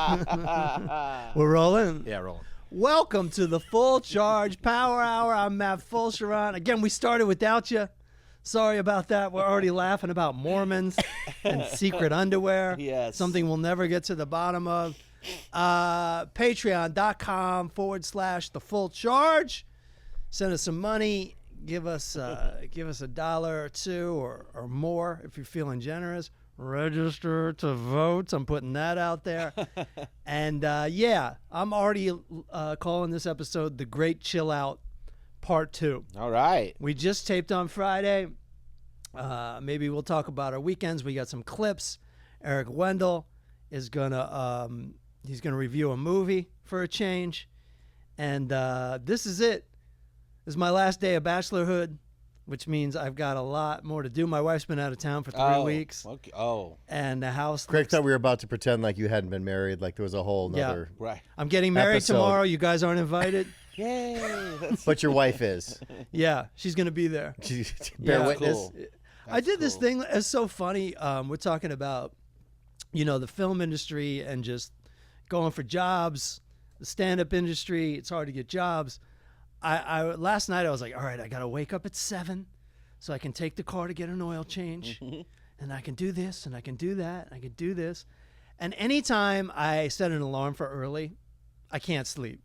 We're rolling? Yeah, rolling. Welcome to the Full Charge Power Hour. I'm Matt Fulcheron. Again, we started without you. Sorry about that. We're already laughing about Mormons and secret underwear. Yes. Something we'll never get to the bottom of. Patreon.com/The Full Charge. Send us some money. Give us a dollar or two or more if you're feeling generous. Register to vote. I'm putting that out there. And yeah, I'm already calling this episode The Great Chill Out Part 2. All right. We just taped on Friday. Maybe we'll talk about our weekends. We got some clips. Eric Wendell is he's gonna review a movie for a change. And this is it. This is my last day of bachelorhood, which means I've got a lot more to do. My wife's been out of town for 3 weeks. Okay. Oh. And the house. Craig thought we were about to pretend like you hadn't been married, like there was a whole nother. Yeah. Right. I'm getting married episode. tomorrow. You guys aren't invited. Yay. But your wife is. Yeah, she's gonna be there. Bear Yeah. witness. Cool. I did this cool. thing. It's so funny. We're talking about, the film industry and just going for jobs. The stand-up industry. It's hard to get jobs. I last night I was like, all right, I gotta wake up at 7, so I can take the car to get an oil change, and I can do this, and I can do that, and I can do this, and anytime I set an alarm for early, I can't sleep.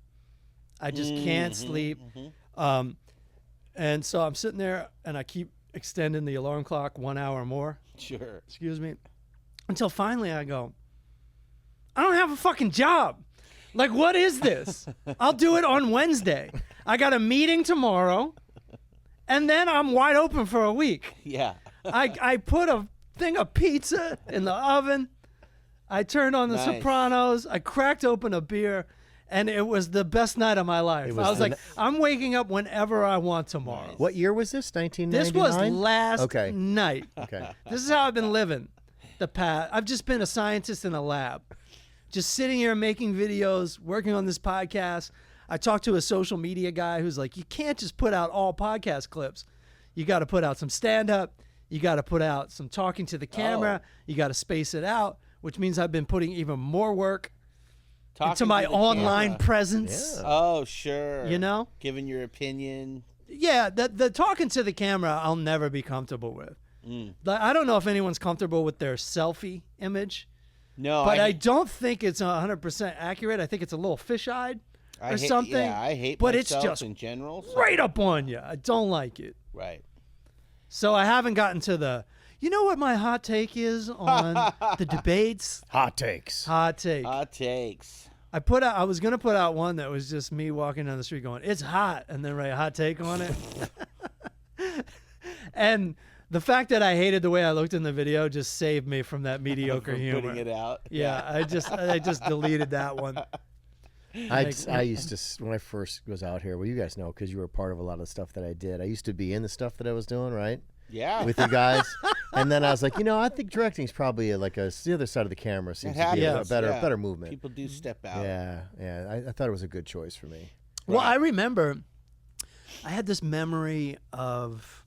I just can't sleep. And so I'm sitting there, and I keep extending the alarm clock 1 hour more. Sure. Excuse me. Until finally I go, I don't have a fucking job. Like, what is this? I'll do it on Wednesday. I got a meeting tomorrow, and then I'm wide open for a week. Yeah. I put a thing of pizza in the oven. I turned on the Nice. Sopranos. I cracked open a beer, and it was the best night of my life. I was like, I'm waking up whenever I want tomorrow. Nice. What year was this? 1999? This was last Okay. night. Okay. This is how I've been living the past. I've just been a scientist in a lab, just sitting here making videos, working on this podcast. I talked to a social media guy who's like, you can't just put out all podcast clips. You got to put out some stand-up. You got to put out some talking to the camera. You got to space it out, which means I've been putting even more work into my online presence. Yeah. Oh, sure. Giving your opinion. Yeah, the talking to the camera, I'll never be comfortable with. I don't know if anyone's comfortable with their selfie image. No, But I don't think it's 100% accurate. I think it's a little fish-eyed or something. Yeah, I hate but it's myself just in general. So. right up on you. I don't like it. Right. So I haven't gotten to the, you know what my hot take is on the debates? Hot takes. Hot take. Hot takes. I was going to put out one that was just me walking down the street going, it's hot, and then write a hot take on it. And the fact that I hated the way I looked in the video just saved me from that mediocre humor. Putting it out. Yeah, I just deleted that one. I used to, when I first was out here, well, you guys know because you were part of a lot of the stuff that I did. I used to be in the stuff that I was doing, right? Yeah. With you guys. And then I was like, I think directing is probably the other side of the camera seems to be a better movement. People do step out. Yeah. I thought it was a good choice for me. Well, I remember I had this memory of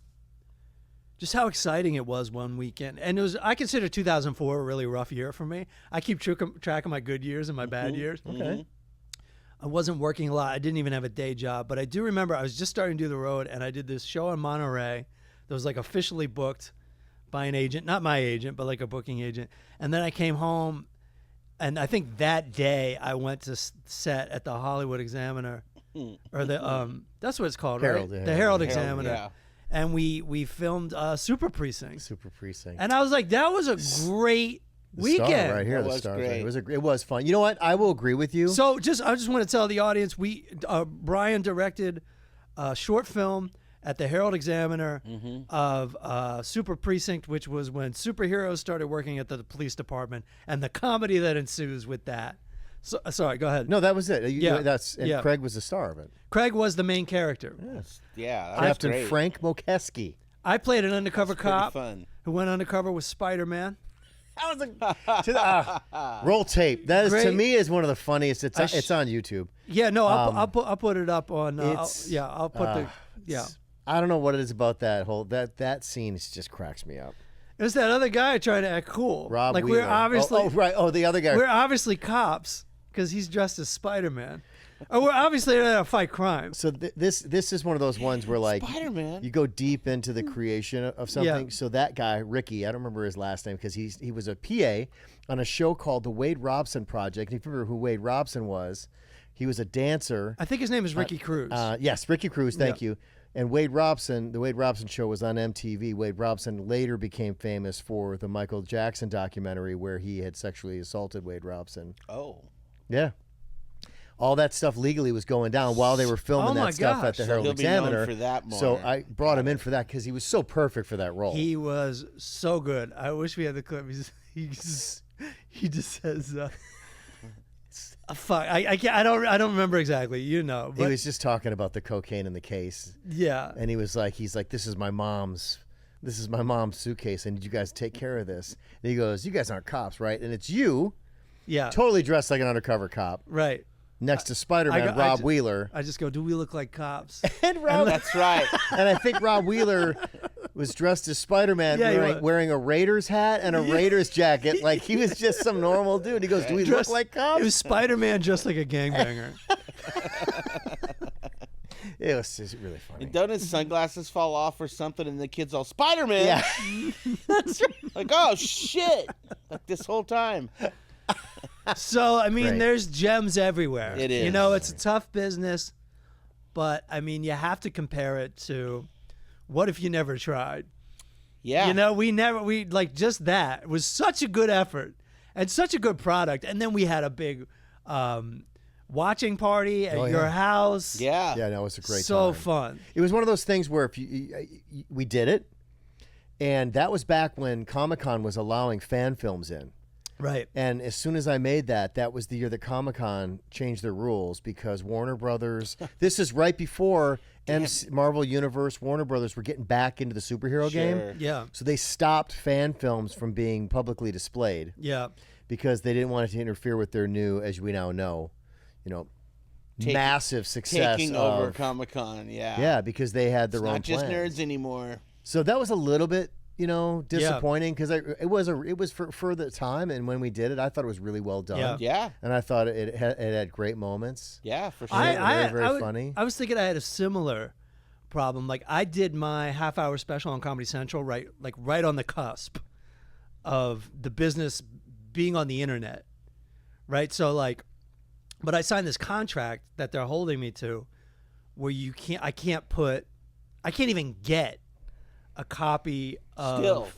just how exciting it was one weekend. And I consider 2004 a really rough year for me. I keep track of my good years and my bad years. Okay. I wasn't working a lot. I didn't even have a day job. But I do remember I was just starting to do the road, and I did this show in Monterey that was like officially booked by an agent. Not my agent, but like a booking agent. And then I came home, and I think that day I went to set at the Hollywood Examiner. Or the that's what it's called, Herald, right? yeah. The Herald Herald, Examiner. yeah. And we filmed Super Precinct. Super Precinct. And I was like, that was a great weekend. Star right here, That the was stars. great. Right. It was fun. You know what? I will agree with you. So I just want to tell the audience, Bryan directed a short film at the Herald Examiner of Super Precinct, which was when superheroes started working at the police department, and the comedy that ensues with that. So, sorry, go ahead. No, that was it. Yeah. Craig was the star of it. Craig was the main character. Yeah. That was Captain great. Frank Mokeski. I played an undercover That's pretty cop fun. who went undercover with Spider-Man. Roll tape. That is Great. to me is one of the funniest. It's on YouTube. Yeah, no, I'll put it up on. I'll put the. I don't know what it is about that scene. It just cracks me up. It was that other guy trying to act cool. Rob like Wheeler. we're obviously right. Oh, the other guy. we're obviously cops, because he's dressed as Spider-Man. Oh, we're obviously going to fight crime. So this is one of those ones where like Spider-Man. you go deep into the creation of something. Yeah. So that guy Ricky, I don't remember his last name because he was a PA on a show called The Wade Robson Project. And if you remember who Wade Robson was, he was a dancer. I think his name is Ricky Cruz. Yes, Ricky Cruz. Thank you. And Wade Robson, the Wade Robson show was on MTV. Wade Robson later became famous for the Michael Jackson documentary where he had sexually assaulted Wade Robson. Oh. Yeah. All that stuff legally was going down while they were filming that stuff at the So Herald he'll be known Examiner. for that more. So I brought him in for that because he was so perfect for that role. He was so good. I wish we had the clip. He just says, "Fuck." I can't. I don't remember exactly. You know. He But, was just talking about the cocaine in the case, yeah. and he's like, "This is my mom's suitcase, and did you guys take care of this?" And he goes, "You guys aren't cops, right?" And it's you, Yeah. totally dressed like an undercover cop, Right. next to Spider-Man, Rob Wheeler. I just go, do we look like cops? And Rob, That's right. and I think Rob Wheeler was dressed as Spider-Man, Yeah, he was. wearing a Raiders hat and a Raiders jacket, like he was just some normal dude. He goes, "Do we look like cops?" It was Spider-Man just like a gangbanger. It was just really funny. And don't his sunglasses fall off or something, and the kid's all Spider-Man. Yeah, that's right. Like, oh shit! Like this whole time. So, I mean, Great. there's gems everywhere. It You is. know, it's a tough business, but, I mean, you have to compare it to what if you never tried? Yeah. You know, we like just that. It was such a good effort and such a good product. And then we had a big watching party at your house. Yeah. Yeah, no, it was a great So time. fun. It was one of those things where we did it, and that was back when Comic-Con was allowing fan films in. Right. And as soon as I made that was the year that Comic-Con changed their rules because Warner Brothers, this is right before Marvel Universe, Warner Brothers were getting back into the superhero game. Yeah. So they stopped fan films from being publicly displayed Yeah. because they didn't want it to interfere with their new, as we now know, massive success Taking of over Comic-Con. Yeah. Yeah, because they had their It's own not just plans. nerds anymore. So that was a little bit, disappointing because it was for the time, and when we did it, I thought it was really well done. Yeah. Yeah. And I thought it had great moments. Yeah, for sure. Very funny. I was thinking I had a similar problem. Like I did my half-hour special on Comedy Central right on the cusp of the business being on the internet, right? So but I signed this contract that they're holding me to, where I can't even get a copy of. Still.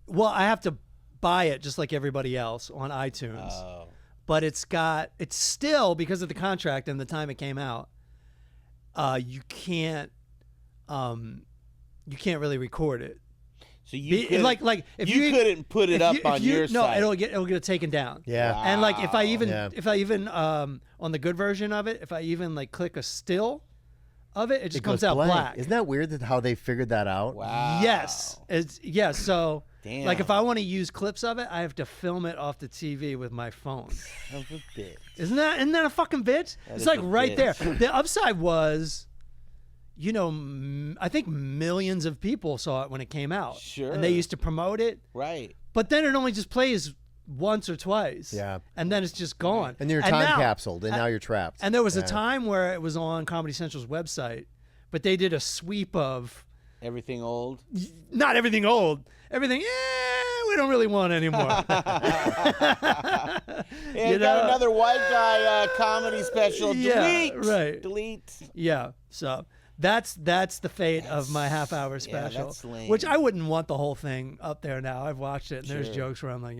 Well, I have to buy it just like everybody else on iTunes. Oh. But it's still, because of the contract and the time it came out, you can't really record it. So you couldn't, if you couldn't put it up on your no, site. it'll get it taken down. Yeah. Wow. And if I even Yeah. on the good version of it, if I even click a still of it, it just It comes goes out black. Isn't that weird how they figured that out? Wow. Yes. So Damn. if I want to use clips of it, I have to film it off the TV with my phone. Son of a bitch. Isn't that a fucking bitch? That It's is like a right bitch. there. The upside was, I think millions of people saw it when it came out. Sure. And they used to promote it, Right. but then it only just plays once or twice. Yeah. And then it's just gone. And you're time capsuled, and now you're trapped. And there was a Yeah. time where it was on Comedy Central's website, but they did a sweep of Everything old. not everything old, everything, we don't really want anymore. Hey, got another white guy comedy special. Yeah, Delete. right. Delete. Yeah, so that's the fate of my half-hour yeah, special, that's lame. which I wouldn't want the whole thing up there now. I've watched it, and there's Sure. jokes where I'm like,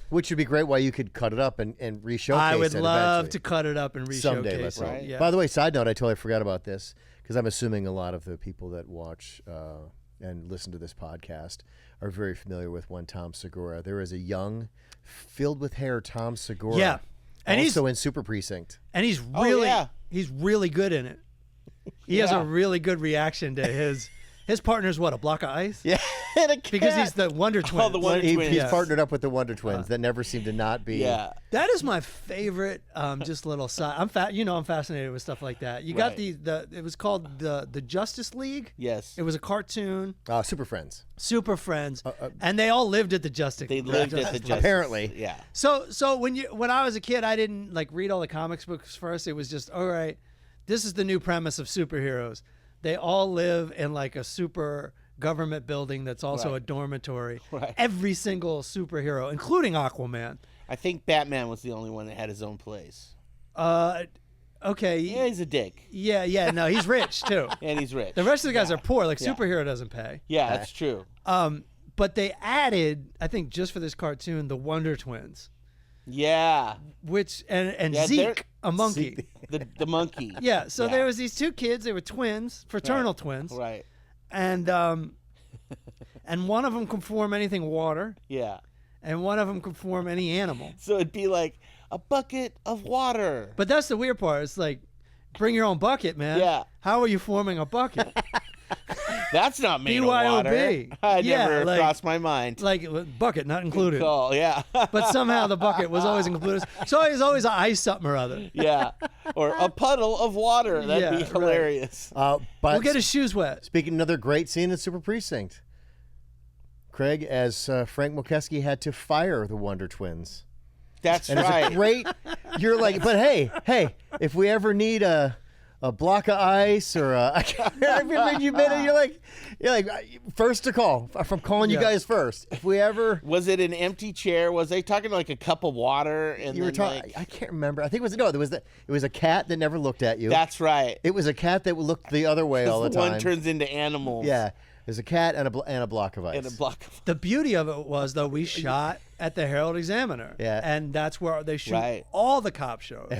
Which would be great. Why you could cut it up and re-showcase I would it love eventually. to cut it up and re-showcase Someday, let's it. Right. Yeah. By the way, side note, I totally forgot about this because I'm assuming a lot of the people that watch and listen to this podcast are very familiar with one Tom Segura. There is a young, filled with hair Tom Segura. Yeah. And also in Super Precinct. And he's Oh, really yeah. he's really good in it. He has a really good reaction to his His partner's what? A block of ice? Yeah, and a cat. Because he's the Wonder Twins. Oh, the Wonder He's Twins. partnered up with the Wonder Twins that never seem to not be. Yeah. That is my favorite. Just little side. I'm fascinated with stuff like that. You got Right. the. It was called the Justice League. Yes. It was a cartoon. Super Friends. Super Friends, and they all lived at the Justice. They lived at the Justice. Apparently. Yeah. So when I was a kid, I didn't like read all the comics books first. It was just all right. This is the new premise of superheroes. They all live in like a super government building that's also Right. a dormitory. Right. Every single superhero, including Aquaman. I think Batman was the only one that had his own place. Okay. Yeah, he's a dick. Yeah. No, he's rich too. And he's rich. The rest of the guys are poor. Like Yeah. superhero doesn't pay. Yeah, that's true. But they added, I think, just for this cartoon, the Wonder Twins, Yeah. which and Yeah, they're- Zeke, a monkey. The monkey. Yeah. So Yeah. there was these two kids. They were twins, fraternal twins. Right. And one of them can form anything water, Yeah. and one of them can form any animal. So it'd be like a bucket of water. But that's the weird part. It's like, bring your own bucket, man. Yeah. How are you forming a bucket? That's not made of water. BYOB. I Yeah, never like- crossed my mind. Like bucket not included. Call, yeah. But somehow the bucket was always included. So it was always an ice something or other. Yeah. Or a puddle of water. That'd Yeah, be right. hilarious. But We'll get his shoes wet. speaking, another great scene in Super Precinct. Craig, as Frank Mulkeski had to fire the Wonder Twins. That's And right. it's a great. You're like, but hey, if we ever need a block of ice or you're like first to call. I'm calling you Yeah. guys first. If we ever. Was it an empty chair? Was they talking like a cup of water? And You were then, talking. like, I can't remember. I think it was a cat that never looked at you. that's right. It was a cat that looked the other way all the time. One turns into animals. Yeah, there's a cat and a block of ice. And a block of The beauty of it was, though, we shot at the Herald Examiner. Yeah. And that's where they shoot Right. all the cop shows.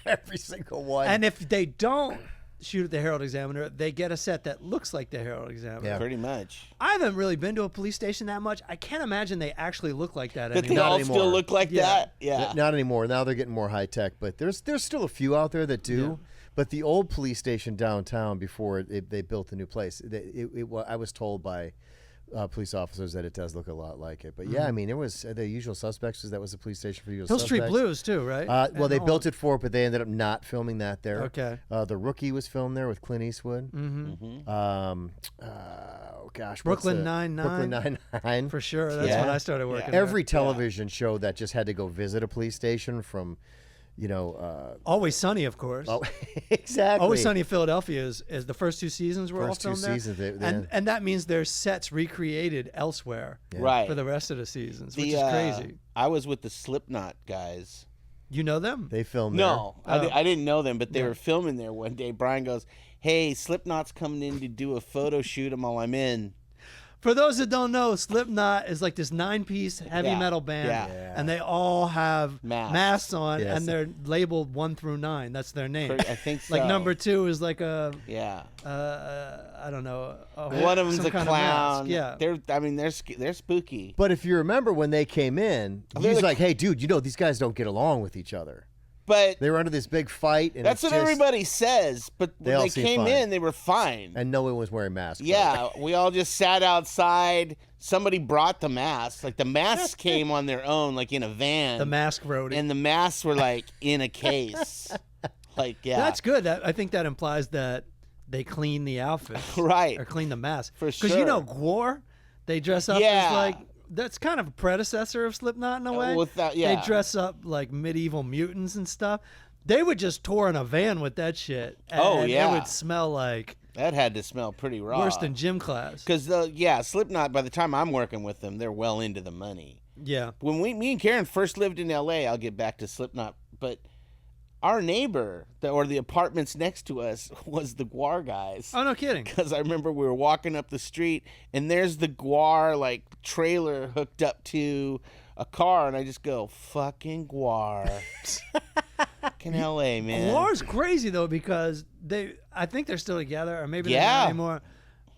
Every single one. And if they don't shoot at the Herald Examiner, they get a set that looks like the Herald Examiner. Yeah. pretty much. I haven't really been to a police station that much. I can't imagine they actually look like that But they anymore. Not all anymore. still look like Yeah. that? Yeah. Not anymore. Now they're getting more high tech, but there's still a few out there that do. But the old police station downtown, before they built the new place, I was told by police officers that it does look a lot like it. But yeah, I mean, there was the Usual Suspects. That was the police station for Usual Hill Suspects. Street Blues, too, right? Well, they built it for it, but they ended up not filming that there. Okay. The Rookie was filmed there with Clint Eastwood. Mm-hmm. Oh gosh, Brooklyn what's the- Nine-Nine. Brooklyn Nine-Nine. For sure. That's Yeah. when I started working. Every there. television show that just had to go visit a police station from, Always Sunny, of course. oh, exactly. Always Sunny in Philadelphia is the first two seasons were First all two filmed seasons, there. they- And that means there's sets recreated elsewhere Right. for the rest of the seasons, which The, is crazy. I was with the Slipknot guys. You know them? They filmed No, Oh. I didn't know them, but they were filming there one day. Brian goes, "Hey, Slipknot's coming in to do a photo shoot while I'm in." For those that don't know, Slipknot is like this 9-piece heavy Yeah. metal band, Yeah. and they all have masks on, Yes. and they're labeled 1 through 9. That's their name. I think so. Like number 2 is like a Yeah. I don't know. One of them's some a kind of clown. mask. Yeah. They're spooky. But if you remember when they came in, They're he's the- like, "Hey, dude, these guys don't get along with each other." But They were under this big fight, and that's it's what just- everybody says. But They when all they seem came fine. in, they were fine. And no one was wearing masks. Yeah, we all just sat outside. Somebody brought the masks. Like the masks came on their own, like in a van. The mask roadie. And the masks were like in a case. Like, yeah. That's good. I think that implies that they clean the outfit. Right. Or clean the mask. For Because you know sure. GWAR, they dress up Yeah. as like, that's kind of a predecessor of Slipknot in a way. yeah. They dress up like medieval mutants and stuff. They would just tour in a van with that shit. And Oh, yeah. It would smell like That had to smell pretty raw. worse than gym class. Because, Slipknot, by the time I'm working with them, they're well into the money. Yeah. When me and Karen first lived in L.A., I'll get back to Slipknot, but our neighbor, or the apartments next to us, was the GWAR guys. Oh, no kidding. Because I remember we were walking up the street, and there's the GWAR, like, trailer hooked up to a car, and I just go, fucking GWAR. Fucking L.A., man. GWAR's crazy, though, because I think they're still together, or maybe they're Yeah. not anymore.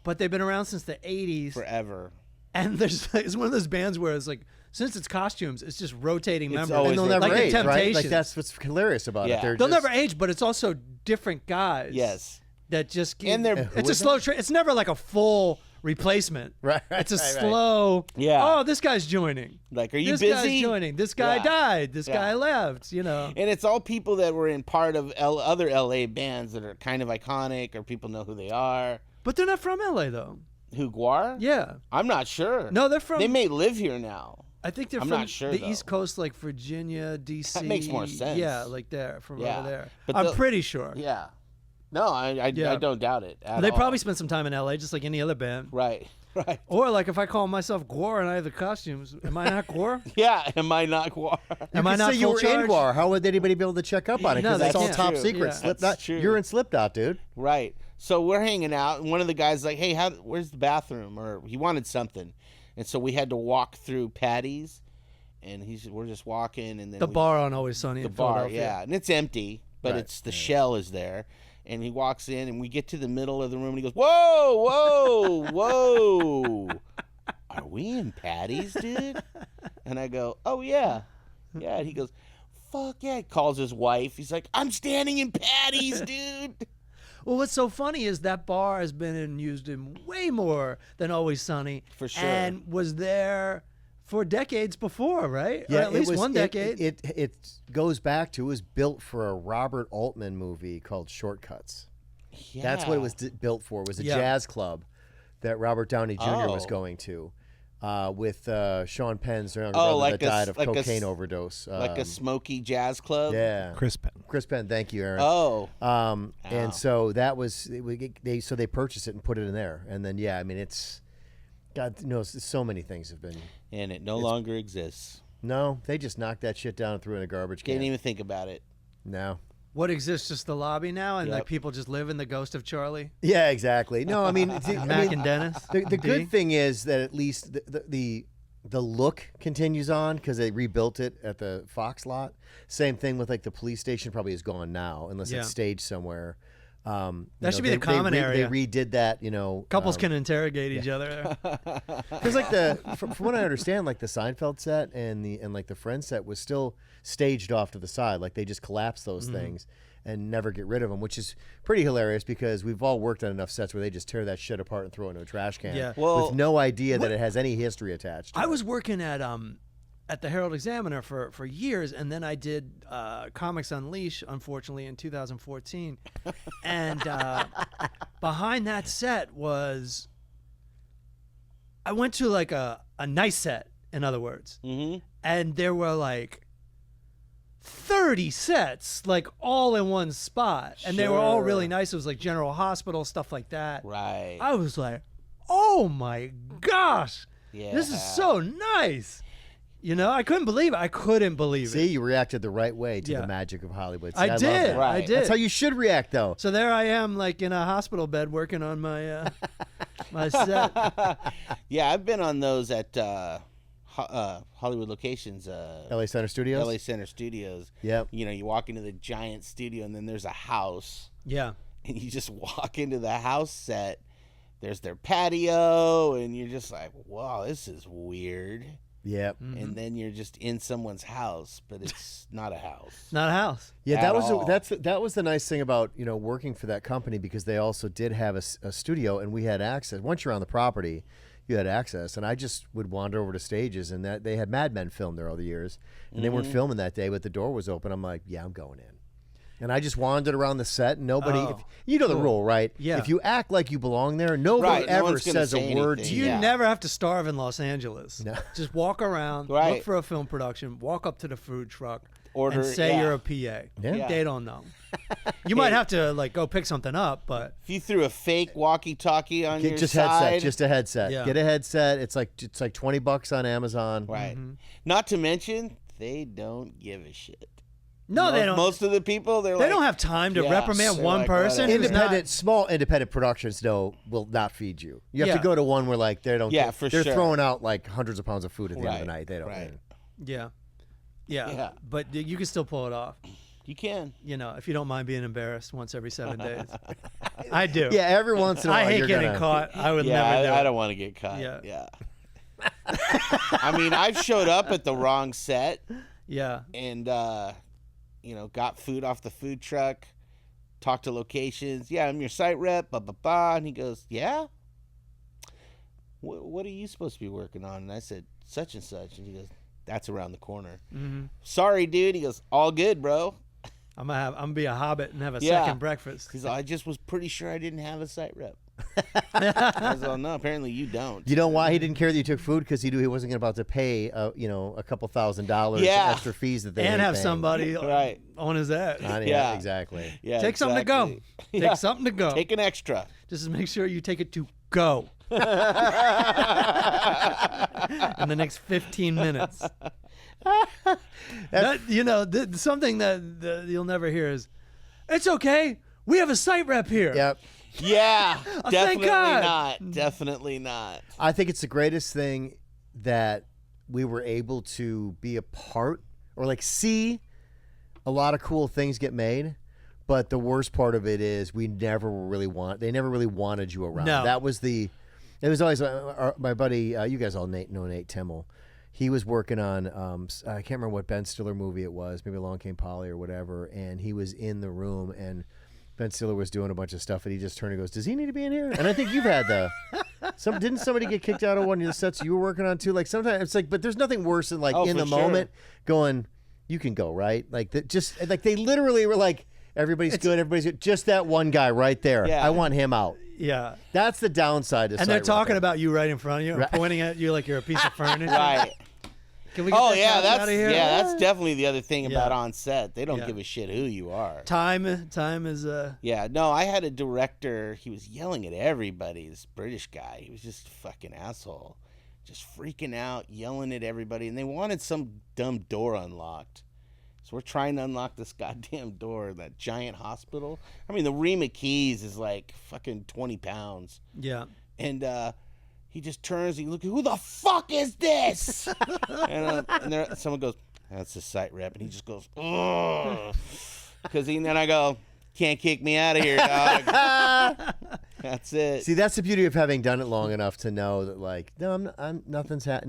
But they've been around since the 80s. Forever. And it's one of those bands where it's like, since it's costumes, it's just rotating members. always And they'll Like never the age, right? Like Temptations. that's what's hilarious about Yeah. it. They're They'll just- never age, but it's also different guys. Yes. That just keep, And they're- it's a slow train. It's never like a full replacement. Right. It's a right. slow. Yeah. Oh, this guy's joining. Like, are you This busy? guy's joining. This guy Yeah. died. This Yeah. guy left. You know. And it's all people that were in part of other LA bands that are kind of iconic, or people know who they are. But they're not from LA though. Who, GWAR? Yeah. I'm not sure. No, they're from. They may live here now. I think they're I'm from not sure, the though. East Coast, like Virginia, DC. That makes more sense. Yeah, like there, from Yeah. over there. But I'm pretty sure. Yeah. No, I Yeah. don't doubt it at They all. probably spent some time in LA, just like any other band. Right. Right. Or like if I call myself GWAR and I have the costumes, am I not GWAR? Yeah. Am I not GWAR? Am I You not say you full were charge? in GWAR. How would anybody be able to check up on it? No, Because they that's all can't. top True. secret. Yeah. Slipknot. That's true. You're in Slipknot, dude. Right. So we're hanging out, and one of the guys is like, "Hey, where's the bathroom?" Or he wanted something, and so we had to walk through Patty's, and we're just walking, and then The bar on Always Sunny the in bar, Philadelphia. yeah, and it's empty, but Right. it's the shell is there, and he walks in, and we get to the middle of the room, and he goes, "Whoa, whoa, whoa, are we in Patty's, dude?" And I go, "Oh yeah, yeah." And he goes, "Fuck yeah!" He calls his wife. He's like, "I'm standing in Patty's, dude." Well, what's so funny is that bar has been used in way more than Always Sunny. For sure. And was there for decades before, right? Or at least one decade. It goes back to, it was built for a Robert Altman movie called Shortcuts. Yeah. That's what it was built for. It was a Yeah. jazz club that Robert Downey Jr. was Oh. going to, with Sean Penn's younger Oh, brother like that a died of like a cocaine s- overdose. like a smoky jazz club. yeah, Chris Penn. Chris Penn. Thank you, Aaron. Oh, And Ow. so that was they purchased it and put it in there, and then it's God knows so many things have been. and it no longer exists. No, they just knocked that shit down and threw it in a garbage can. Didn't even think about it. No. What exists? Just the lobby now, and Yep. like people just live in the ghost of Charlie, Yeah, exactly. No, I mean, Mac and Dennis. the D. good thing is that at least the look continues on because they rebuilt it at the Fox lot. Same thing with like the police station probably is gone now unless Yeah. it's staged somewhere. That should be the common area. They redid that, Couples can interrogate each other. because like from what I understand, like the Seinfeld set and like the Friends set was still staged off to the side. Like they just collapse those Mm-hmm. things and never get rid of them, which is pretty hilarious because we've all worked on enough sets where they just tear that shit apart and throw it into a trash can Yeah. Well, with no idea that it has any history attached to I it. was working at the Herald Examiner for years, and then I did Comics Unleashed, unfortunately, in 2014. And behind that set was, I went to like a nice set, in other words, Mm-hmm. and there were like 30 sets, like all in one spot, and they were all Sure. really nice. It was like General Hospital, stuff like that. Right. I was like, oh my gosh, Yeah. this is so nice. You know, I couldn't believe it. I couldn't believe See, it. you reacted the right way to Yeah. the magic of Hollywood. See, I love did. that. Right. I did. That's how you should react, though. So there I am, like in a hospital bed, working on my my set. Yeah, I've been on those at Hollywood locations. LA Center Studios. LA Center Studios. Yep. You know, you walk into the giant studio, and then there's a house, Yeah. and you just walk into the house set. There's their patio, and you're just like, wow, this is weird. Yep. And then you're just in someone's house, but it's not a house. Not a house. Yeah, At that was all. that was the nice thing about working for that company because they also did have a studio and we had access. Once you're on the property, you had access, and I just would wander over to stages, and that they had Mad Men filmed there all the years, and they weren't filming that day, but the door was open. I'm like, yeah, I'm going in. And I just wandered around the set, and nobody, Oh, you know the rule, right? Yeah. If you act like you belong there, nobody Right, no ever one's gonna says a say word anything. to You you. Yeah. never have to starve in Los Angeles. No. Just walk around, look Right. for a film production, walk up to the food truck, Order- and say yeah. you're a PA. Yeah. They don't know. You might have to like go pick something up, but If you threw a fake walkie-talkie on Get your just side, headset, just a headset. Yeah. Get a headset. It's like $20 on Amazon. right. Mm-hmm. Not to mention, they don't give a shit. no, they don't. Most of the people, they're they like, don't have time to Yeah, reprimand they're one like, person. whatever. who's not- Small independent productions though will not feed you. You have Yeah. to go to one where like they don't. Yeah, for they're sure. throwing out like hundreds of pounds of food at the end of the Right, night. They don't. right. Yeah. Yeah. Yeah. But you can still pull it off, You can. if you don't mind being embarrassed once every 7 days. I do. Yeah, every once in a while I hate you're getting gonna, caught. I would Yeah, never do I it. don't want to get caught. Yeah. Yeah. I mean, I've showed up at the wrong set Yeah. and, got food off the food truck, talked to locations. Yeah, I'm your site rep, blah, blah, blah. And he goes, yeah? what are you supposed to be working on? And I said, such and such. And he goes, that's around the corner. Mm-hmm. Sorry, dude. He goes, all good, bro. I'm gonna be a hobbit and have a second breakfast. Because I just was pretty sure I didn't have a site rep. I was like, no, apparently you don't. You know why he didn't care that you took food? Because he knew he wasn't about to pay, a couple $1,000 extra fees that they and ain't have paying. somebody Right. on his ass. Yeah, exactly. Yeah, Take something to go. Take something to go. Take an extra. Just make sure you take it to go. In the next 15 minutes. Something that you'll never hear is, it's okay. We have a site rep here. Yep. Yeah, Oh, definitely thank God. not. Definitely not. I think it's the greatest thing that we were able to be a part or like see a lot of cool things get made. But the worst part of it is they never really wanted you around. No. It was always my buddy, you guys all know Nate Timmel. He was working on, I can't remember what Ben Stiller movie it was, maybe Along Came Polly or whatever, and he was in the room, and Ben Stiller was doing a bunch of stuff, and he just turned and goes, does he need to be in here? And I think you've had didn't somebody get kicked out of one of the sets you were working on too? Like sometimes it's like, but there's nothing worse than like in the moment going, you can go, right? Like they literally were like, everybody's good, just that one guy right there. Yeah. I want him out. Yeah. That's the downside to And they're site talking repping. about you right in front of you and pointing at you like you're a piece of furniture. Right. Can we get that couch out of here? that's definitely the other thing about Yeah. on set. They don't Yeah. give a shit who you are. Time is Yeah, no, I had a director. He was yelling at everybody. This British guy. He was just a fucking asshole, just freaking out, yelling at everybody, and they wanted some dumb door unlocked. So we're trying to unlock this goddamn door, that giant hospital. I mean, the ream of keys is like fucking 20 pounds. yeah. And he just turns, he looks, who the fuck is this? and someone goes, that's the site rep. And he just goes, ugh. And then I go, can't kick me out of here, dog. That's it. See, that's the beauty of having done it long enough to know that, like, no, nothing's gonna.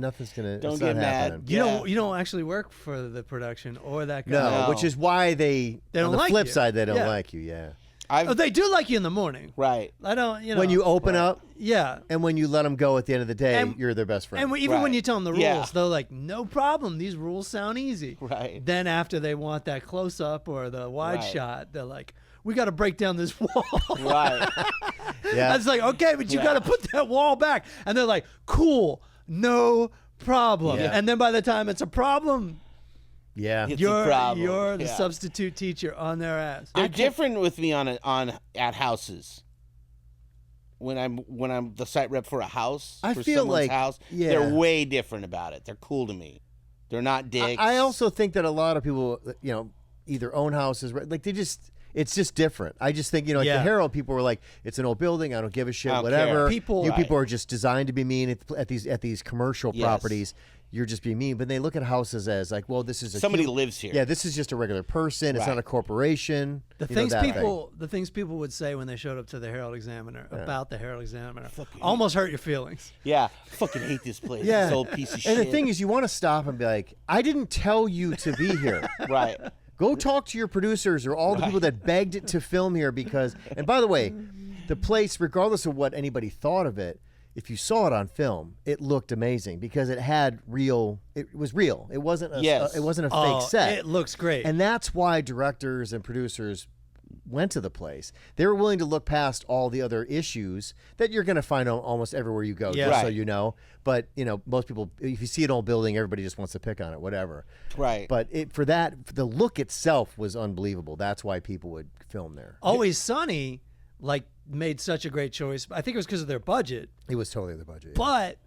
Don't it's get not mad. happening. You don't actually work for the production or that guy. No, No. which is why they They don't on the like flip you. side, they don't Yeah. like you. Yeah. Oh, they do like you in the morning. Right. I don't, When you open up yeah. and when you let them go at the end of the day, And- you're their best friend. And even when Right. you tell them the rules, Yeah. they're like, no problem. These rules sound easy. Right. Then after they want that close up or the wide Right. shot, they're like, we got to break down this wall. Right. yeah. It's like, okay, but you Yeah. got to put that wall back. And they're like, cool, no problem. Yeah. And then by the time it's a problem, yeah. It's a you're problem. the Yeah. substitute teacher on their ass. They're different with me at houses. When I'm the site rep for a house, I for feel someone's like- house, yeah. they're way different about it. They're cool to me. They're not dicks. I also think that a lot of people, either own houses, like it's just different. I just think, like Yeah. the Herald people were like, it's an old building, I don't give a shit, I don't whatever. care. People- you Right. people are just designed to be mean at these commercial Yes. properties. You're just being mean, but they look at houses as like, well, this is Somebody lives here. Yeah, this is just a regular person. It's Right. not a corporation. The You know, things that thing. the things people would say when they showed up to the Herald Examiner about the Herald Examiner almost hurt your feelings. Yeah. I fucking hate this place. Yeah. This old piece of shit. And the thing is, you want to stop and be like, I didn't tell you to be here. Right. Go talk to your producers or all the people that begged it to film here because, and by the way, the place, regardless of what anybody thought of it, if you saw it on film, it looked amazing because it had it was real. It wasn't a, Yes. it wasn't a Oh, fake set. it looks great. And that's why directors and producers went to the place. They were willing to look past all the other issues that you're going to find almost everywhere you go, Yeah. just so Right. you know. But, most people, if you see an old building, everybody just wants to pick on it, whatever. Right. But the look itself was unbelievable. That's why people would film there. Always Sunny, made such a great choice. I think it was because of their budget. It was totally the budget. But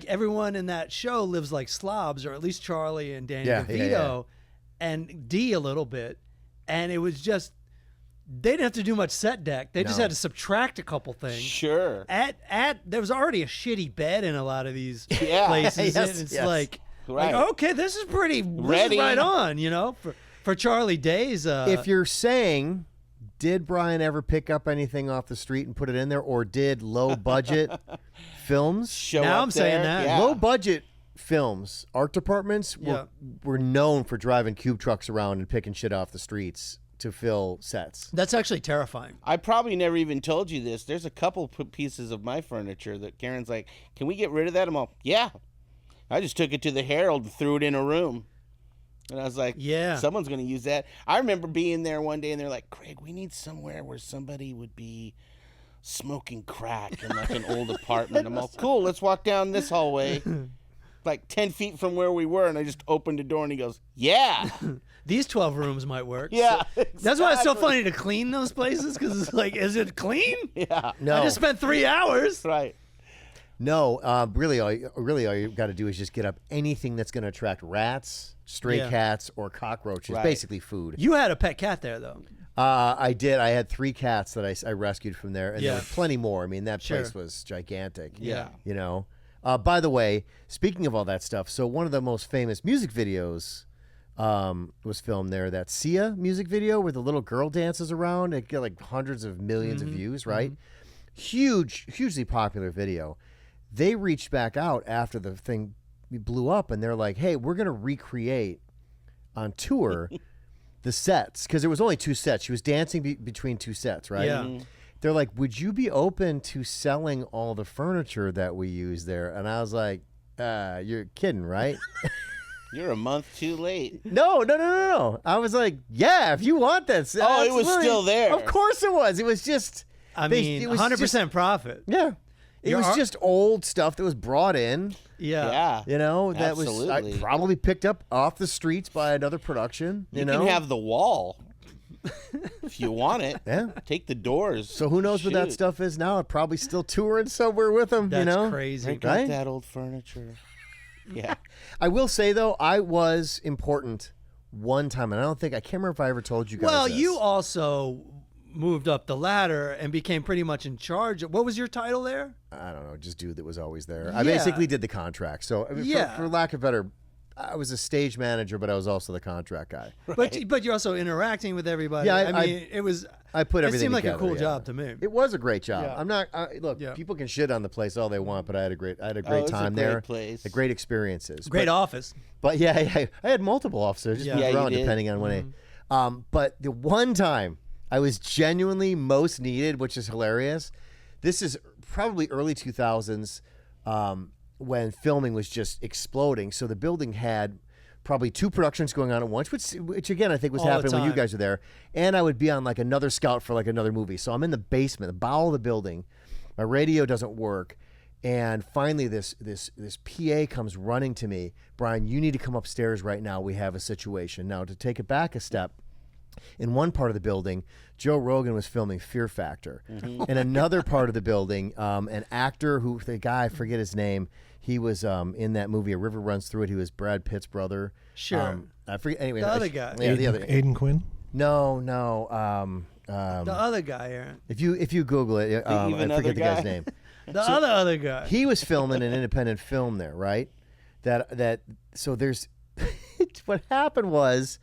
everyone in that show lives like slobs, or at least Charlie and Danny DeVito and Dee a little bit. And it was just, they didn't have to do much set deck. They just No. had to subtract a couple things. Sure. There was already a shitty bed in a lot of these Yeah. places. Yes, and it's yes. like, Right. okay, this is pretty Ready. This is right on, for Charlie Day's. If you're saying, did Bryan ever pick up anything off the street and put it in there, or did low budget films? Show Now up I'm saying there. that. Yeah. Low budget films, art departments were known for driving cube trucks around and picking shit off the streets to fill sets. That's actually terrifying. I probably never even told you this. There's a couple pieces of my furniture that Karen's like, can we get rid of that? I'm all, yeah. I just took it to the Herald and threw it in a room. And I was like, Yeah. someone's going to use that. I remember being there one day and they're like, Craig, we need somewhere where somebody would be smoking crack in like an old apartment. I'm all, cool, let's walk down this hallway. Like 10 feet from where we were, and I just opened the door, and he goes, yeah. These 12 rooms might work. Yeah, That's why it's so exactly. funny to clean those places, because it's like, is it clean? Yeah, No, I just spent 3 hours. right. no. Really, all you got to do is just get up anything that's going to attract rats, stray Yeah. cats, or cockroaches. Right. Basically, food. You had a pet cat there, though. I did. I had 3 cats that I rescued from there, and Yeah. there were plenty more. I mean, that Sure. place was gigantic. Yeah. You know. By the way, speaking of all that stuff, so one of the most famous music videos was filmed there. That Sia music video where the little girl dances around. It got like hundreds of millions of views, right? Hugely popular video. They reached back out after the thing blew up, and they're like, hey, we're going to recreate on tour the sets, because there was only 2 sets. She was dancing between 2 sets, right? Yeah. They're like, would you be open to selling all the furniture that we use there? And I was like, you're kidding, right? You're a month too late. No. I was like, yeah, if you want that. Oh, it was absolutely. still there. Of course it was. It was just, I they- mean, it was 100% just- profit. yeah. It Your was ar- just old stuff that was brought in, Yeah. you know, that was Absolutely. probably picked up off the streets by another production, you know? can have the wall if you want it. Yeah. Take the doors. So who knows what that Shoot. stuff is now? It probably still touring somewhere with them, That's you know? crazy. Break out right? that old furniture. Yeah. I will say though, I was important one time, and I can't remember if I ever told you guys. Well, this. you also moved up the ladder and became pretty much in charge. What was your title there? I don't know, just dude that was always there. I Yeah. basically did the contract. So I mean, Yeah. for lack of better, I was a stage manager, but I was also the contract guy. But you're also interacting with everybody. Yeah, I mean, it was. I put It everything seemed like a together, cool yeah. job to me. It was a great job. Yeah. I'm not look. Yeah. People can shit on the place all they want, but I had a great it time was a great there. place. A great experiences. Great But, office. but yeah, I had multiple officers just Yeah. moved Yeah, you around did. depending on when but the one time I was genuinely most needed, which is hilarious. This is probably early 2000s when filming was just exploding. So the building had probably 2 productions going on at once, which again I think was All the happening when you time. guys were there. And I would be on like another scout for like another movie. So I'm in the basement, the bowel of the building. My radio doesn't work. And finally, this PA comes running to me. Bryan, you need to come upstairs right now. We have a situation. Now, to take it back a step, in one part of the building, Joe Rogan was filming Fear Factor. In another part of the building, an actor the guy, I forget his name, he was in that movie, A River Runs Through It. He was Brad Pitt's brother. Sure. I forget. Anyway, The other guy. Yeah, the other. Aiden Quinn. No. The other guy, Aaron. If you Google it, I even forget other the guy's guy? name. The other guy. He was filming an independent film there, right? So there's what happened was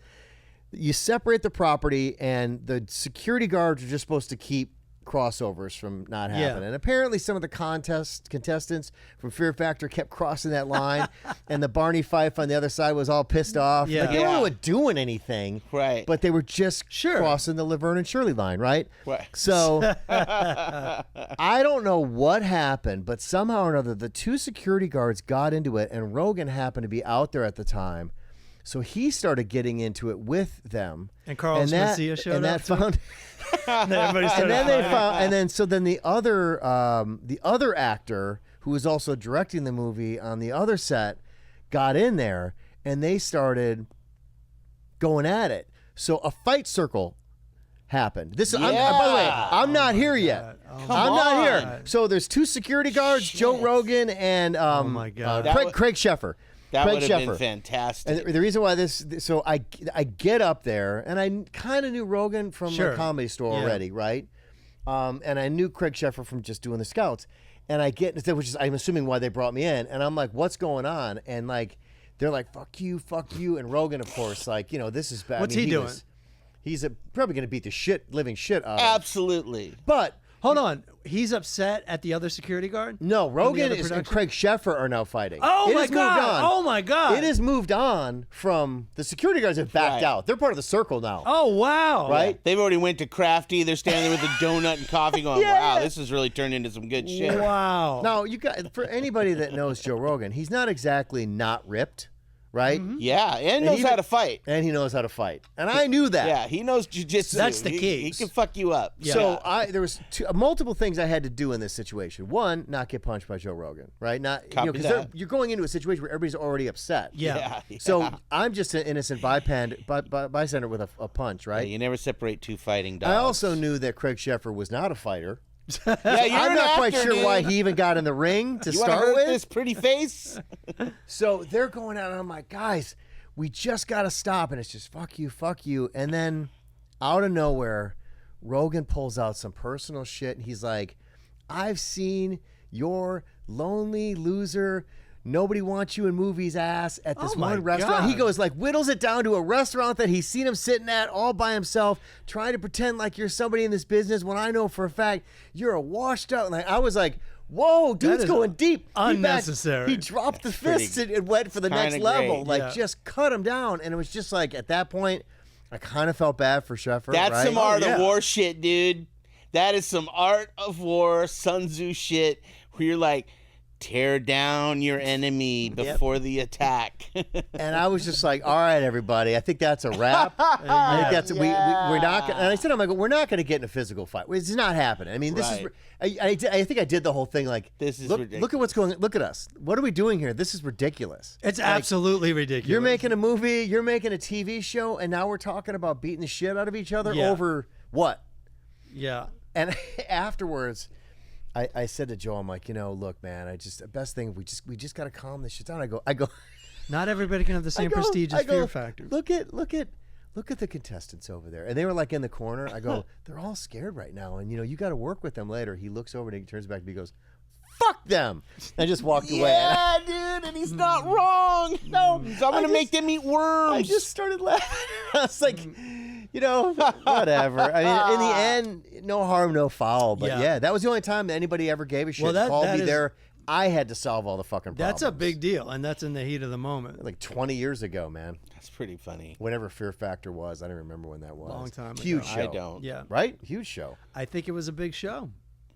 you separate the property, and the security guards are just supposed to keep crossovers from not Yeah. happening. And apparently some of the contestants from Fear Factor kept crossing that line, and the Barney Fife on the other side was all pissed off. Yeah. Like, they Yeah. weren't doing anything, Right. but they were just Sure. crossing the Laverne and Shirley line, right? Right. So I don't know what happened, but somehow or another, the 2 security guards got into it, and Rogan happened to be out there at the time. So he started getting into it with them. And Carlos Mencia showed and up, that too? found, Everybody started and then they fighting. found, and then so then the other actor who was also directing the movie on the other set got in there, and they started going at it. So a fight circle happened. By the way, Yeah. I'm not here yet. Oh, I'm not here. God. So there's 2 security guards, Joe Rogan and my God. Craig Sheffer. That Craig would have been Sheffer. fantastic. And the reason why so I get up there, and I kind of knew Rogan from Sure. the Comedy Store Yeah. already, right? And I knew Craig Sheffer from just doing the Scouts. And I get, which is I'm assuming why they brought me in. And I'm like, what's going on? And like, they're like, fuck you. And Rogan, of course, like, this is bad. What's he doing? He's probably going to beat the living shit out of him. Absolutely. But Hold on. he's upset at the other security guard? No, Rogan other and production? Craig Sheffer are now fighting. Oh It my has moved God. on. Oh my God. It has moved on from the security guards have backed Right. out. They're part of the circle now. Oh wow. Right? They've already went to Crafty. They're standing there with a donut and coffee going, Yeah. wow, this has really turned into some good shit. Wow. Now, you got for anybody that knows Joe Rogan, he's not exactly not ripped, right? Yeah, and knows even- how to fight. And he knows how to fight. And I knew that. Yeah, he knows jujitsu. That's the key. He can fuck you up. Yeah. So there was multiple things I had to do in this situation. One, not get punched by Joe Rogan, right? Not Copy because that. you're going into a situation where everybody's already upset. Yeah. So I'm just an innocent bystander with a punch, Yeah, right? you never separate two fighting dogs. I also knew that Craig Sheffer was not a fighter. Yeah, you're I'm an not quite actor, sure dude. why he even got in the ring to You want to start hurt with. this pretty face? So they're going out, and I'm like, guys, we just got to stop. And it's just, fuck you. And then out of nowhere, Rogan pulls out some personal shit. And he's like, I've seen your lonely loser, nobody wants you in movies ass at this Oh my one restaurant. God. He goes like, whittles it down to a restaurant that he's seen him sitting at all by himself, trying to pretend like you're somebody in this business when I know for a fact you're a washed out. And I was like, whoa, dude's is going deep. unnecessary. He dropped the pretty- fist and went for the next kinda level. great. Like, Yeah. just cut him down. And it was just like, at that point, I kind of felt bad for Sheffer. That's right? some art yeah. of war shit, dude. That is some art of war, Sun Tzu shit, where you're like, tear down your enemy before the attack. And I was just like, all right, everybody, I think that's a wrap. I think that's we're not gonna, and I said, I'm like, we're not going to get in a physical fight. It's not happening. I mean, this Right. is I think I did the whole thing like, This is look at what's going. Look at us. What are we doing here? This is ridiculous. It's absolutely ridiculous. You're making a movie, you're making a TV show, and now we're talking about beating the shit out of each other Yeah. over what? Yeah. And afterwards, I said to Joe, I'm like, look, man, the best thing we just got to calm this shit down. I go. Not everybody can have the same prestige as Fear Factor. Look at the contestants over there, and they were like in the corner. I go, they're all scared right now, and you got to work with them later. He looks over and he turns back to me, he goes, "Fuck them!" I just walked away. Yeah, dude, and he's not wrong. No, so I'm gonna make them eat worms. I just started laughing. I was like, whatever. I mean, in the end, no harm, no foul. But Yeah. yeah, that was the only time that anybody ever gave a shit. Well, that Called me is- there. I had to solve all the fucking problems. That's a big deal, and that's in the heat of the moment. like 20 years ago, man. That's pretty funny. Whenever Fear Factor was, I don't remember when that was. Long time ago. Huge show. I don't. Yeah. Right? Huge show. I think it was a big show.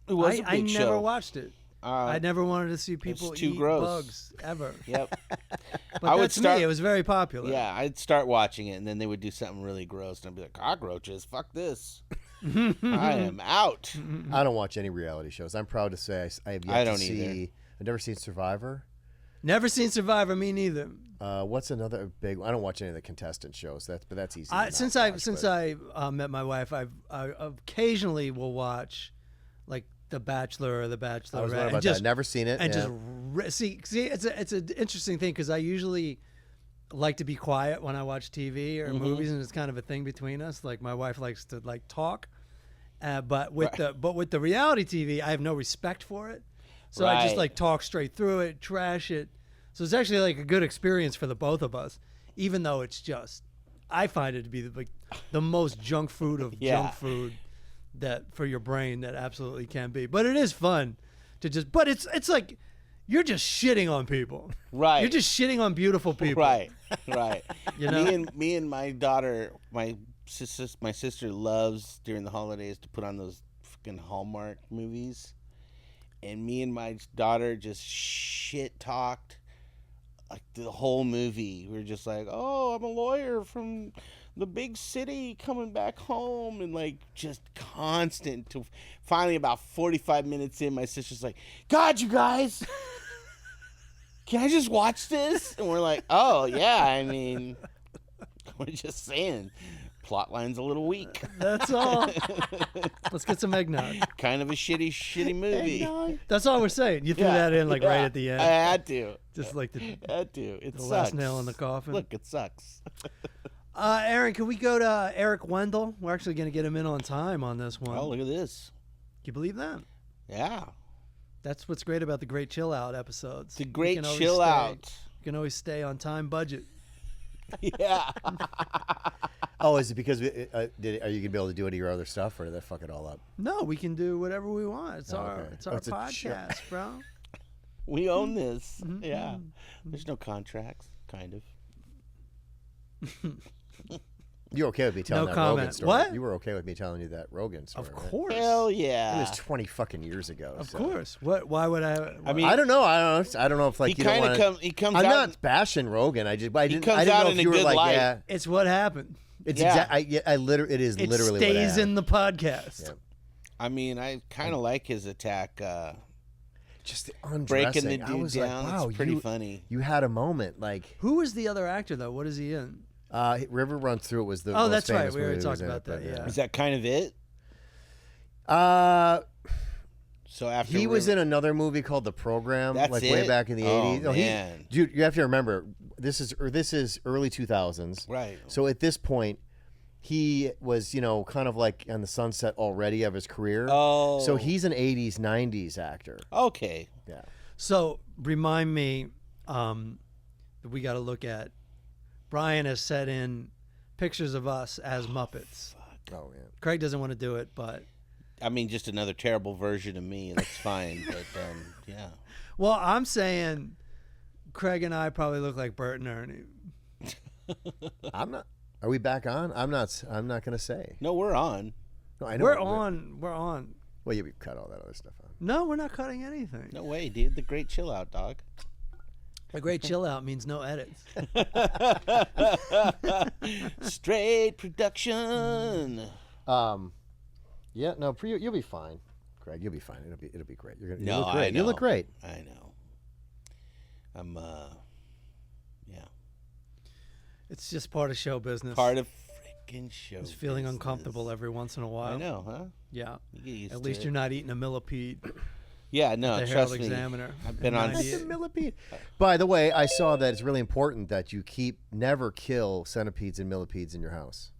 It was a I big never show. watched it. Uh, I never wanted to see people too eat gross. bugs ever. Yep. But I would that's start- me. It was very popular. Yeah, I'd start watching it, and then they would do something really gross, and I'd be like, cockroaches, fuck this. I am out. I don't watch any reality shows. I'm proud to say I have yet I to don't see. either. I've never seen Survivor. Never seen Survivor. Me neither. What's another big? I don't watch any of the contestant shows. But that's easy. Since I met my wife, I occasionally will watch like The Bachelor or The Bachelorette. I was wondering and about just, that. Never seen it. And yeah. just see, it's an interesting thing because I usually like to be quiet when I watch TV or movies, and it's kind of a thing between us. Like my wife likes to like talk, but with the reality TV, I have no respect for it, so I just Right. like talk straight through it, trash it. So it's actually like a good experience for the both of us, even though it's just I find it to be the most junk food of Yeah. junk food that for your brain that absolutely can be. But it is fun to just. But it's like you're just shitting on people. Right. You're just shitting on beautiful people. Right, right. You know? me and my daughter, my sister loves during the holidays to put on those fucking Hallmark movies, and me and my daughter just shit talked like the whole movie. We were just like, "Oh, I'm a lawyer from the big city coming back home," and like just constant. To finally, about 45 minutes in, my sister's like, "God, you guys." Can I just watch this? And we're like, oh, yeah, I mean, we're just saying, plot line's a little weak. That's all. Let's get some eggnog. Kind of a shitty movie. That's all we're saying. You threw that in like right at the end. I had to. Just like the Had to. It the sucks. last nail in the coffin. Look, it sucks. Aaron, can we go to Eric Wendell? We're actually going to get him in on time on this one. Oh, look at this. Can you believe that? Yeah. That's what's great about the Great Chill Out episodes. The You Great can always Chill stay- Out. You can always stay on time budget. Yeah. Oh, is it because are you gonna be able to do any of your other stuff, or did that fuck it all up? No, we can do whatever we want. It's our okay. it's our It's a podcast, bro. We own this. Yeah. There's no contracts, kind of. You're okay with me telling No that comment. Rogan story? What? You were okay with me telling you that Rogan story? Of right? course. Hell It yeah. was 20 fucking years ago. Of so. course. What? Why would I? I mean, I don't know. I don't know if like he you don't kind of want. he comes I'm out. not bashing Rogan. I just. I didn't. comes I didn't out know in if a you were good like, light. yeah. It's what happened. It's Yeah. I literally. It is It literally stays what happened. in the podcast. Yeah. I mean, I kind of like his attack. Just the undressing. Breaking the I dude was down. like, wow, It's pretty you, funny. You had a moment like. Who was the other actor though? What is he in? River Runs Through It was the. Oh, most that's right. famous We already movie talked he was in about it, that, but, yeah. Is that kind of it? So after He was River- in another movie called The Program, That's like way it? back in the Oh, 80s. No, man. dude, you have to remember, this is early 2000s. Right. So at this point, he was, kind of like on the sunset already of his career. Oh. So he's an 80s, 90s actor. Okay. Yeah. So remind me that we got to look at. Bryan has set in pictures of us as Muppets. Oh, yeah. Craig doesn't want to do it, but I mean, just another terrible version of me. That's fine. But yeah. well, I'm saying Craig and I probably look like Bert and Ernie. I'm not. Are we back on? I'm not going to say. No, we're on. No, I know We're on. Well, we cut all that other stuff out. No, we're not cutting anything. No way, dude. The great chill out, dog. A great chill out means no edits. Straight production. Yeah, no, you'll be fine, Craig. You'll be fine. It'll be great. You'll No, look great. I know. You look great. I know. I'm yeah. It's just part of show business. Part of freaking show. It's feeling business. uncomfortable every once in a while. I know, huh? Yeah. You get used At to least it. you're not eating a millipede. Yeah, no, The trust Herald me. Examiner. I've been in on. 98. Millipede. By the way, I saw that it's really important that you never kill centipedes and millipedes in your house.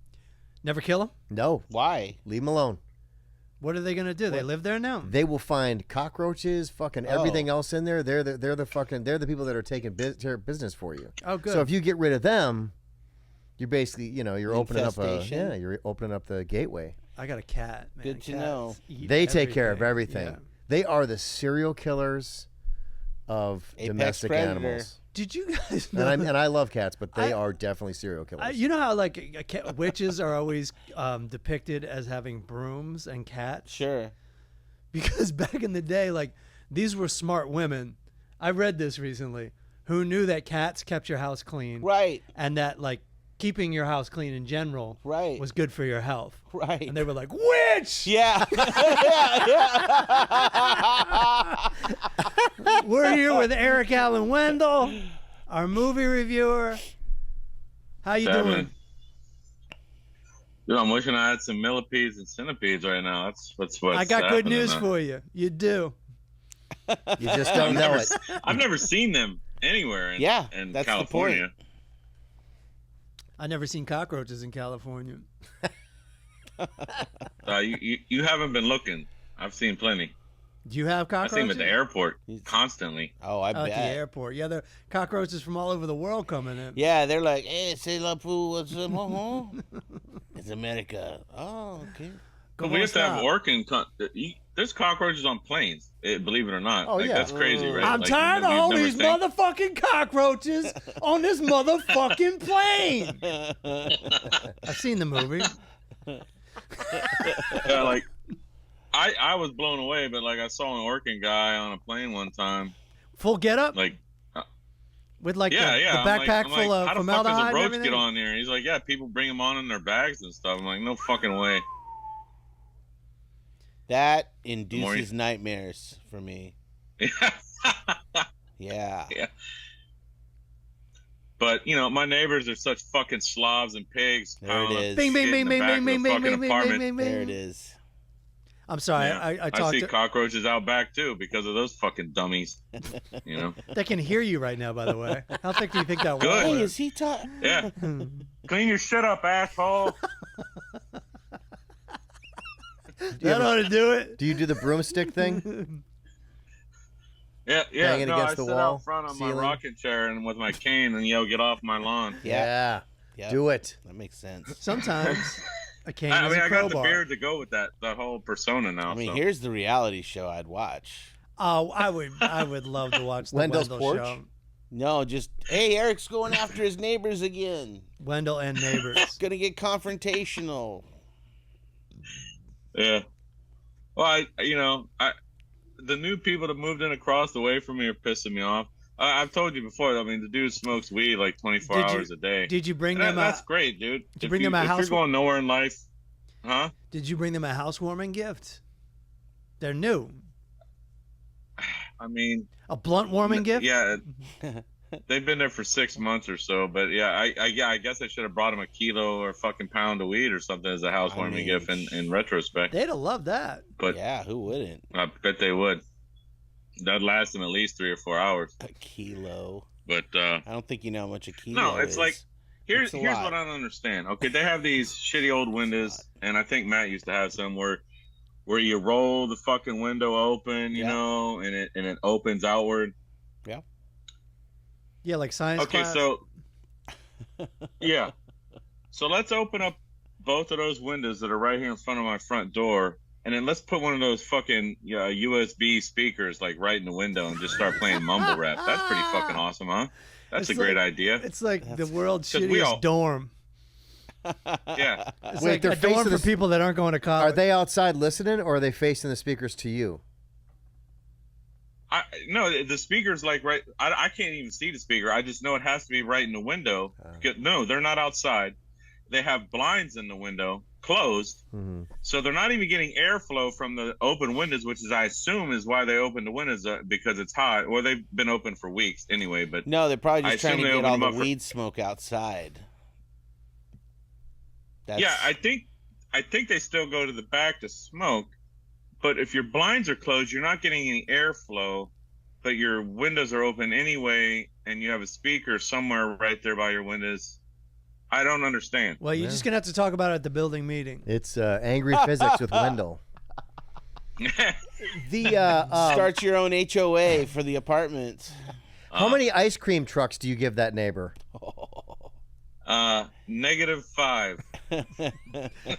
Never kill them? No, Why? leave them alone. What are they going to do? They live there now? They will find cockroaches, fucking everything else in there. They're the people that are taking business for you. Oh, good. So if you get rid of them, you're basically, you're opening up Infestation. you're opening up the gateway. I got a cat, man. Good to Cats know. eat They take care of everything. Yeah. They are the serial killers of Apex domestic predator. animals. Did you guys know? And I love cats, but they I- are definitely serial killers. You know how witches are always depicted as having brooms and cats? Sure. Because back in the day, like, these were smart women. I read this recently, who knew that cats kept your house clean. Right. And that, like, keeping your house clean in general Right. was good for your health. Right. And they were like, witch! Yeah. We're here with Eric Allen Wendell, our movie reviewer. How you doing? Happening? Dude, I'm wishing I had some millipedes and centipedes right now. That's what's I got good happening news now. for you. You do. You just don't know it. I've never seen them anywhere in, Yeah, in that's the California. I never seen cockroaches in California. You haven't been looking. I've seen plenty. Do you have I see them cockroaches? at the airport constantly. Oh, I Out at the bet. airport. Yeah, there are cockroaches from all over the world coming in. Yeah, they're like, hey, c'est la pou, what's up, It's America. Oh, okay. But we have to have stop. working. There's cockroaches on planes. Believe it or not. Oh, Like, yeah. That's crazy, right? I'm Like, tired of you'd all never these think- motherfucking cockroaches on this motherfucking plane. I've seen the movie. Yeah, like I was blown away, but like I saw an working guy on a plane one time. Full getup Like with like yeah, the I'm backpack like, full of how the fuck formaldehyde does a and roach everything. get on there? And he's like, yeah, people bring them on in their bags and stuff. I'm like, no fucking way. That Morning. induces nightmares for me. Yeah. Yeah. But my neighbors are such fucking slobs and pigs. There piling it up is. Bing, bing, shit bing, in the bing, back of bing, the bing, bing, fucking bing, bing, apartment. bing, bing, There bing. it is. I'm sorry. Yeah. I I talked see to. cockroaches out back too because of those fucking dummies. They can hear you right now, by the way. How thick do you think that Good. wall Hey, is? is he talking? Yeah. Clean your shit up, asshole. That ought to do it. Do you do the broomstick thing? Yeah. Banging No, against I the sit wall, out front on ceiling. my rocking chair and with my cane and yell, "Get off my lawn!" Yeah. Yep. Do it. That makes sense. Sometimes a cane I is mean, a I got the crowbar. beard to go with that whole persona now. I mean, so. here's the reality show I'd watch. Oh, I would love to watch the Wendell's Wendell Porch? show. No, just, hey, Eric's going after his neighbors again. Wendell and Neighbors. Gonna get confrontational. Yeah. Well, the new people that moved in across the way from me are pissing me off. I've told you before. I mean, the dude smokes weed like 24 hours a day. Did you bring And them that's great, dude. Did you bring them a if house? you're going nowhere in life, huh? Did you bring them a housewarming gift? They're new. I mean, A blunt warming gift? yeah. They've been there for 6 months or so, but yeah, I guess I should have brought them a kilo or fucking pound of weed or something as a housewarming gift in retrospect. They'd have loved that. But Yeah, who wouldn't? I bet they would. That'd last them at least 3 or 4 hours. A kilo. But I don't think you know how much a kilo no, it's is. like here's a what lot. I don't understand. Okay, they have these shitty old windows, and I think Matt used to have some where you roll the fucking window open, you Yeah. know, and it opens outward. Yeah, like science Okay, class. so yeah, so let's open up both of those windows that are right here in front of my front door, and then let's put one of those fucking USB speakers like right in the window and just start playing mumble rap. That's pretty fucking awesome, huh? That's It's a great like- idea. It's like the world's 'Cause we shittiest all- dorm. Yeah. It's Wait, like they're a dorm facing for the- people that aren't going to college. Are they outside listening, or are they facing the speakers to you? No, the speaker's like right. I can't even see the speaker. I just know it has to be right in the window. No, they're not outside. They have blinds in the window, closed, so they're not even getting airflow from the open windows, which is, I assume, is why they opened the windows because it's hot. Well, they've been open for weeks anyway. But No, they're probably I just trying to assume they get all opened the them up for- weed smoke outside. yeah, I think they still go to the back to smoke. But if your blinds are closed, you're not getting any airflow, but your windows are open anyway, and you have a speaker somewhere right there by your windows. I don't understand. Well, you're just going to have to talk about it at the building meeting. It's Angry Physics with Wendell. The Start your own HOA for the apartment. how many ice cream trucks do you give that neighbor? -5.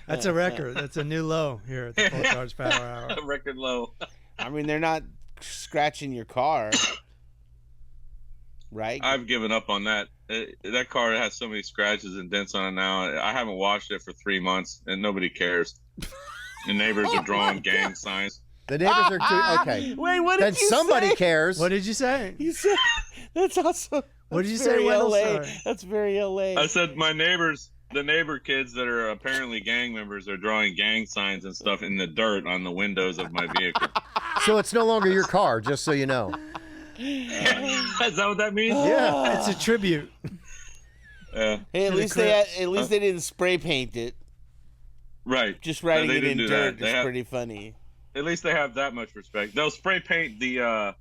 That's a record. That's a new low here at the Full Charge Power Hour. Record low. I mean, they're not scratching your car, right? I've given up on that. That car has so many scratches and dents on it now. I haven't washed it for 3 months, and nobody cares. The neighbors are drawing gang signs. The neighbors are too okay. Wait, what Then did you somebody say? cares. What did you say? You said that's awesome. What did you That's say, very Wendell? LA. Sorry. That's very LA. I said the neighbor kids that are apparently gang members are drawing gang signs and stuff in the dirt on the windows of my vehicle. So it's no longer your car, just so you know. Is that what that means? Yeah. It's a tribute. Yeah. Hey, at to the least they didn't spray paint it. Right. Just writing they it in didn't do dirt that. is pretty funny. At least they have that much respect. They'll spray paint the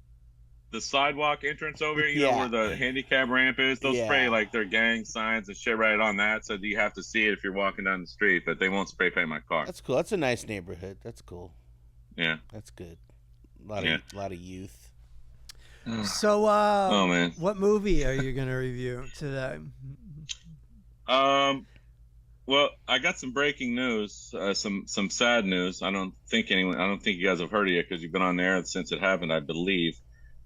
sidewalk entrance over here, you know, where the handicap ramp is. They'll spray like their gang signs and shit right on that, so you have to see it if you're walking down the street. But they won't spray paint my car. That's cool. That's a nice neighborhood. That's cool. Yeah. That's good. A lot of youth. So, Oh man. what movie are you going to review today? Well, I got some breaking news, some sad news. I don't think you guys have heard it yet because you've been on the air since it happened, I believe.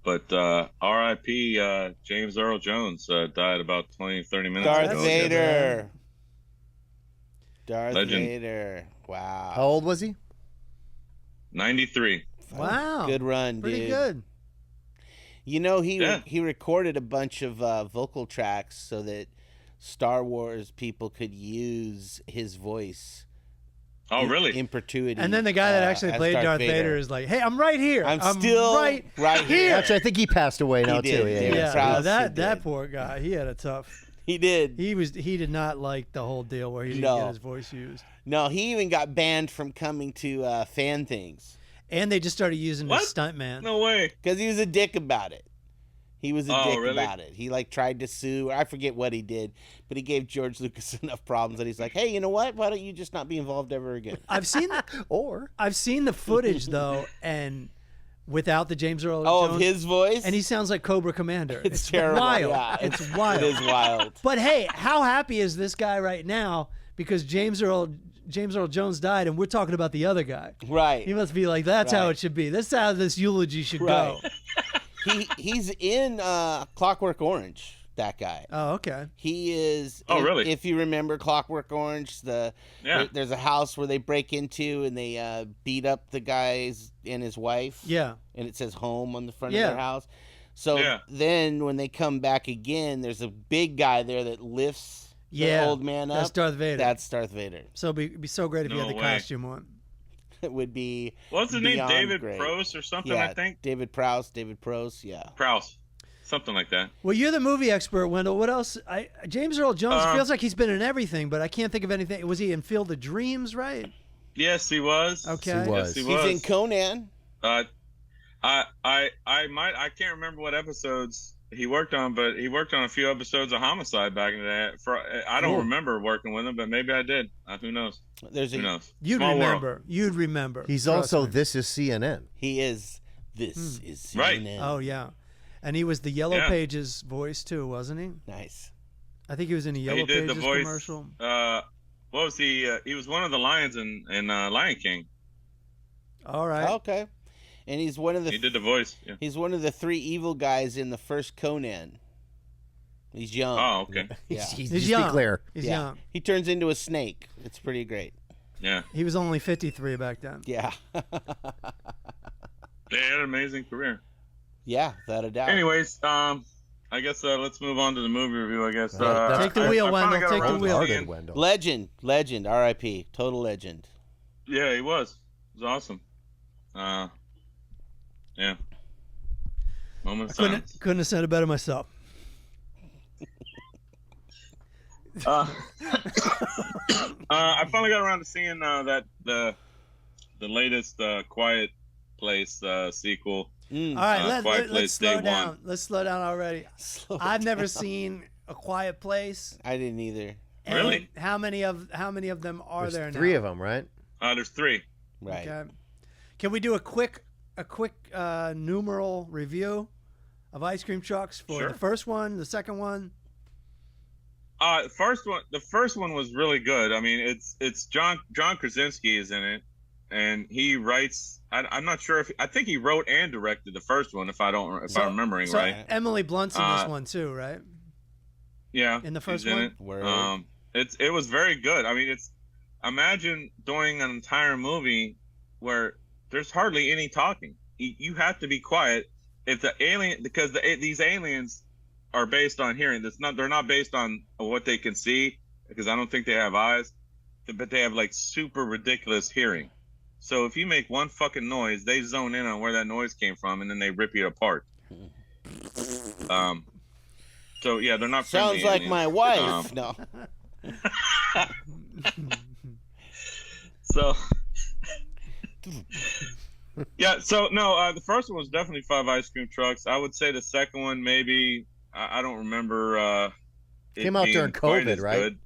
But R.I.P. James Earl Jones died about 20-30 minutes Darth ago. Vader. Darth Legend. Vader. Wow. How old was he? 93. Wow. Good run, Pretty dude. good. You know, he Yeah. he recorded a bunch of vocal tracks so that Star Wars people could use his voice. Oh, really? In perpetuity. And then the guy that actually as played Darth Vader is like, "Hey, I'm right here. I'm still right here. Actually, I think he passed away now did. too. He Yeah. was proud. that poor guy. He had a tough. He did. He did not like the whole deal where he didn't No. get his voice used. No, he even got banned from coming to fan things And they just started using What? his stuntman. No way. because he was a dick about it. He was a Oh, dick really? about it. He tried to sue. I forget what he did, but he gave George Lucas enough problems that he's like, "Hey, you know what? Why don't you just not be involved ever again?" I've seen the footage though, and without the James Earl Oh, Jones. of his voice? And he sounds like Cobra Commander. It's terrible. Wild. Yeah, it's wild. It is wild. But hey, how happy is this guy right now? Because James Earl Jones died, and we're talking about the other guy. Right. He must be like, that's how Right. it should be. This is how this eulogy should Right. go. He's in Clockwork Orange, that guy. Oh, okay. He is. Oh, really? If you remember Clockwork Orange, there's a house where they break into and they beat up the guys and his wife. Yeah. And it says home on the front Yeah. of their house. So then when they come back again, there's a big guy there that lifts the old man up. That's Darth Vader. That's Darth Vader. So it'd be so great if you No had the way. costume on. It would be. What's his name? beyond David great. Prost or something, Yeah, I think? David Prowse, yeah. Prowse. Something like that. Well, you're the movie expert, Wendell. What else? James Earl Jones feels like he's been in everything, but I can't think of anything. Was he in Field of Dreams, right? Yes, he was. Okay. He was. Yes, he He's was. in Conan. I can't remember what episodes he worked on, but he worked on a few episodes of Homicide back in the day. I don't remember working with him, but maybe I did. Who knows? Who knows? You'd Small remember. world. You'd remember. He's Trust also me. This Is CNN. He is. This is Right. CNN. Oh yeah, and he was the Yellow Yeah. Pages voice too, wasn't he? Nice. I think he was in a Yellow He did Pages the voice. commercial. What was he? He was one of the lions in Lion King. All right. Okay. And he's one of the He did the voice. Yeah. he's one of the three evil guys in the first Conan. He's young. Oh, okay. Yeah. He's Just young. be clear. He's Yeah. young. He turns into a snake. It's pretty great. Yeah. He was only 53 back then. Yeah. They had an amazing career. Yeah, without a doubt. Anyways, I guess let's move on to the movie review. I guess. Take the wheel, finally Wendell. got Take the around to wheel. seeing- Wendell. Legend, R.I.P. Total legend. Yeah, he was. It was awesome. Yeah. Moment of silence. Couldn't have said it better myself. I finally got around to seeing that the latest Quiet Place sequel. All right, Quiet let's Place slow Day down. One. Let's slow down already. I've never seen A Quiet Place. I didn't either. And Really? How many of them are There's there now? 3 of them, right? There's 3. Right. Okay. Can we do a quick numeral review of Ice Cream Trucks for Sure. the first one, the second one? The first one was really good. I mean, it's John Krasinski is in it, and he writes. I'm not sure if I think he wrote and directed the first one. If I'm remembering So right. Emily Blunt's in this one too, right? Yeah, in the first he's in one? it. Word. It was very good. I mean, imagine doing an entire movie where there's hardly any talking. You have to be quiet if the alien because these aliens are based on hearing. They're not based on what they can see because I don't think they have eyes, but they have like super ridiculous hearing. So if you make one fucking noise, they zone in on where that noise came from, and then they rip you apart. So yeah, they're not. Sounds friendly like aliens. my wife. No. So yeah, so no, the first one was definitely 5 ice cream trucks. I would say the second one maybe I don't remember. It Came out being during quite COVID, as right? good.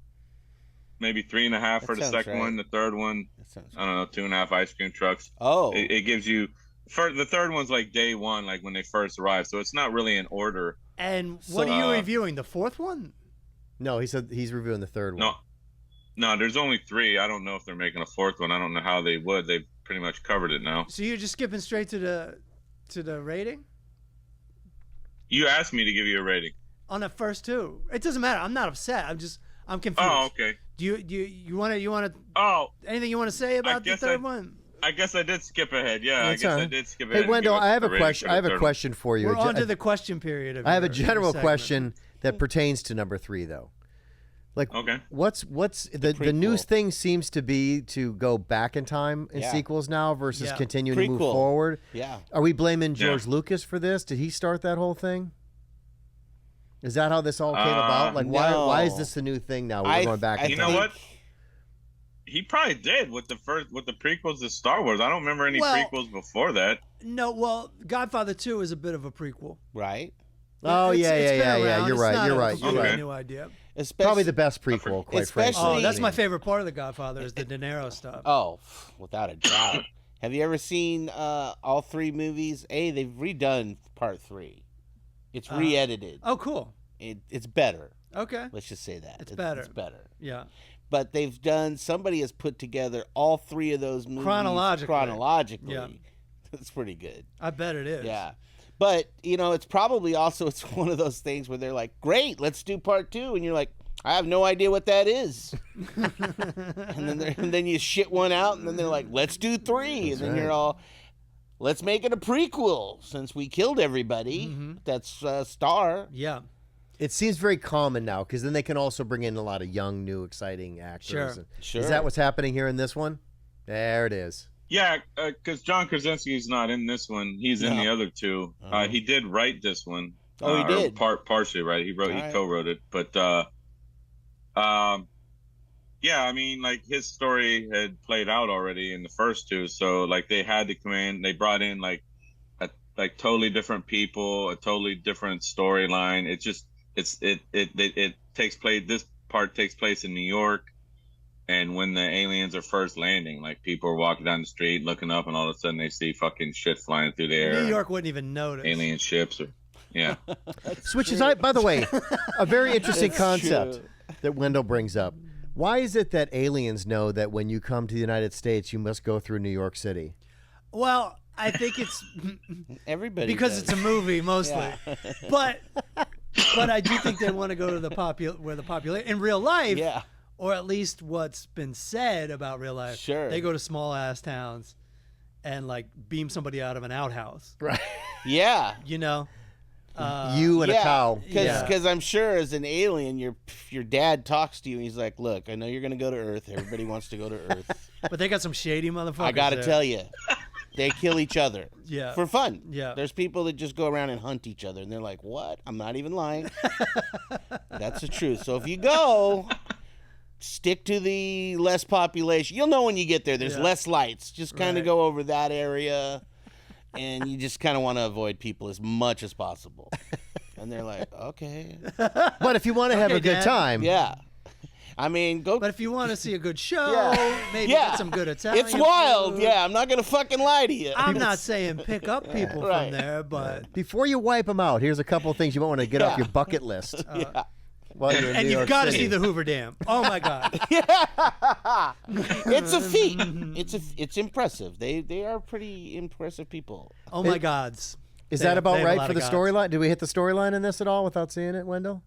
Maybe 3.5 for the sounds second right. one. The third one, That sounds I don't know, 2.5 ice cream trucks. Oh. It gives you. The third one's like day one, like when they first arrive, so it's not really in order. And what are you reviewing? The fourth one? No, he said he's reviewing the third one. No, there's only 3. I don't know if they're making a 4th one. I don't know how they would. They've pretty much covered it now. So you're just skipping straight to the rating You asked me to give you a rating. on the first two. It doesn't matter. I'm not upset. I'm confused. Oh, okay. Do you want to Oh, anything you want to say about the guess third one? I guess I did skip ahead. Yeah, That's I guess all I right. did skip ahead. Hey, Wendell, I have a rating question. for I the have a third one. question for you. We're on to the question period. I have a your general segment. question that pertains to number 3, though. Like, Okay. what's the new prequel. thing seems to be to go back in time in Yeah. sequels now versus Yeah. continuing to move Prequel. forward. Yeah. Are we blaming George Yeah. Lucas for this? Did he start that whole thing? Is that how this all came about? Like, why is no. this a new thing now? We're going back in You time. know what? He probably did with the prequels to Star Wars. I don't remember any Well- prequels before that. No, well, Godfather 2 is a bit of a prequel. Right. Oh, It's yeah. been around. You're It's right. not You're a right. You're completely right. new idea. Especially, Probably the best prequel, quite frankly. Especially- Oh, that's my favorite part of The Godfather is the De Niro stuff. Oh, without a doubt. Have you ever seen all 3 movies? They've redone part 3. It's re-edited. Oh, cool. It's better. Okay. Let's just say that. It's better. It's better. Yeah. But somebody has put together all 3 of those movies chronologically. Yeah. It's pretty good. I bet it is. Yeah. But, it's probably also, it's one of those things where they're like, great, let's do part 2. And you're like, I have no idea what that is. and then you shit one out, and then they're like, let's do 3. And then you're all, let's make it a prequel since we killed everybody. That's Star. Yeah. It seems very common now because then they can also bring in a lot of young, new, exciting actors. Sure. Is that what's happening here in this one? There it is. Yeah, because John Krasinski's not in this one. He's in the other 2. He did write this one. Oh, he did? Partially, right? He co-wrote it. But, yeah, I mean, like, his story had played out already in the first 2. So, like, they had to come in. They brought in, like totally different people, a totally different storyline. It just... It takes place. This part takes place in New York, and when the aliens are first landing, like people are walking down the street, looking up, and all of a sudden they see fucking shit flying through the air. New York wouldn't even notice. Alien ships, yeah. Which is, by the way, a very interesting concept that Wendell brings up. Why is it that aliens know that when you come to the United States, you must go through New York City? Well, I think it's everybody because does. It's a movie mostly, but I do think they want to go to where the population in real life, or at least what's been said about real life. Sure, they go to small ass towns and like beam somebody out of an outhouse. Right. Yeah. You and a cow. Because I'm sure as an alien, your dad talks to you and he's like, look, I know you're going to go to Earth. Everybody wants to go to Earth. But they got some shady motherfuckers. I got to tell you, they kill each other. Yeah. For fun. Yeah. There's people that just go around and hunt each other and they're like, what? I'm not even lying. That's the truth. So if you go, stick to the less population. You'll know when you get there. There's less lights. Just kind of go over that area. And you just kind of want to avoid people as much as possible. And they're like, okay. But if you want to have a good time. Yeah. I mean, go. But if you want to see a good show, maybe get some good Italian It's wild. food. Yeah, I'm not going to fucking lie to you. I'm not saying pick up people from there, but... Before you wipe them out, here's a couple of things you might want to get off your bucket list. While you're in and New you've York got to City. see the Hoover Dam. Oh, my God. It's a feat. It's impressive. They are pretty impressive people. Oh, my gods. Is that about they have a right lot for of the gods. storyline? Did we hit the storyline in this at all without seeing it, Wendell?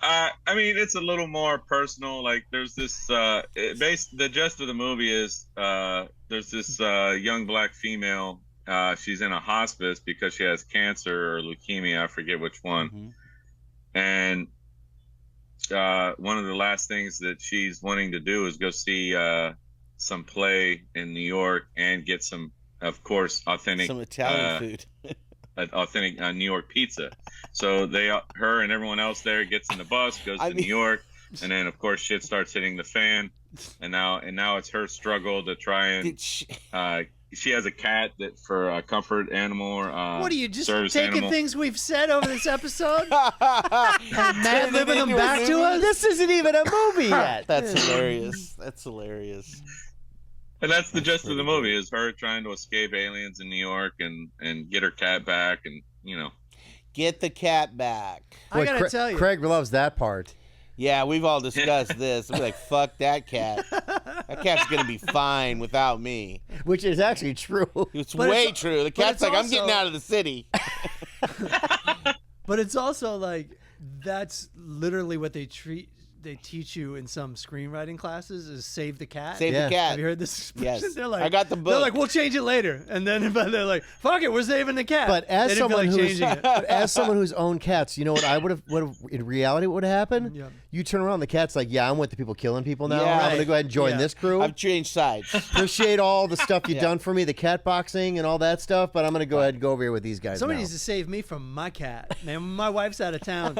I mean, it's a little more personal. Like, there's this the gist of the movie is there's this young black female. She's in a hospice because she has cancer or leukemia. I forget which one. And one of the last things that she's wanting to do is go see some play in New York and get some, of course, authentic some Italian food. Authentic New York pizza. So her and everyone else there gets in the bus, goes to New York, and then of course shit starts hitting the fan, and now it's her struggle to try and. She has a cat that for a comfort animal or what are you just taking animal? Things we've said over this episode and Matt living them back to us? This isn't even a movie yet. That's hilarious. That's hilarious. And that's the gist of the movie is her trying to escape aliens in New York and get her cat back and get the cat back. I gotta tell you, Craig loves that part. Yeah, we've all discussed this. I'm like, fuck that cat. That cat's gonna be fine without me. Which is actually true. It's way true. The cat's like, I'm getting out of the city. But it's also like that's literally what they teach you in some screenwriting classes is save the cat. Save the cat. Have you heard this expression? Yes. They're like, I got the book. They're like, we'll change it later, and then they're like, fuck it, we're saving the cat. But as they didn't someone feel like who's changing it. as someone who's owned cats, you know what I would have in reality what would have happened? Yeah. You turn around, the cat's like, yeah, I'm with the people killing people now. Yeah. I'm gonna go ahead and join this crew. I've changed sides. Appreciate all the stuff you've done for me, the cat boxing and all that stuff, but I'm gonna go ahead and go over here with these guys. Somebody now. needs to save me from my cat. Man, when my wife's out of town,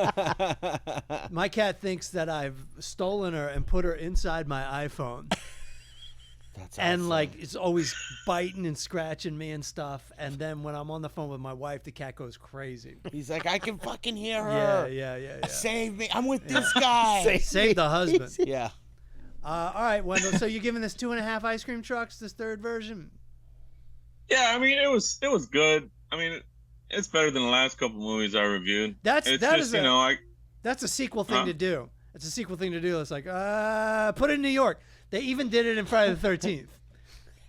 my cat thinks that I've stolen her and put her inside my iPhone. That's and awesome. like it's always biting and scratching me and stuff. And then when I'm on the phone with my wife, the cat goes crazy. He's like, I can fucking hear her. Yeah. Save me. I'm with this guy. Save the husband. Yeah. All right, Wendell. So you're giving this 2.5 ice cream trucks, this third version? Yeah, I mean, it was good. I mean, it's better than the last couple movies I reviewed. That's a sequel thing to do. It's a sequel thing to do. It's like, put it in New York. They even did it in Friday the 13th.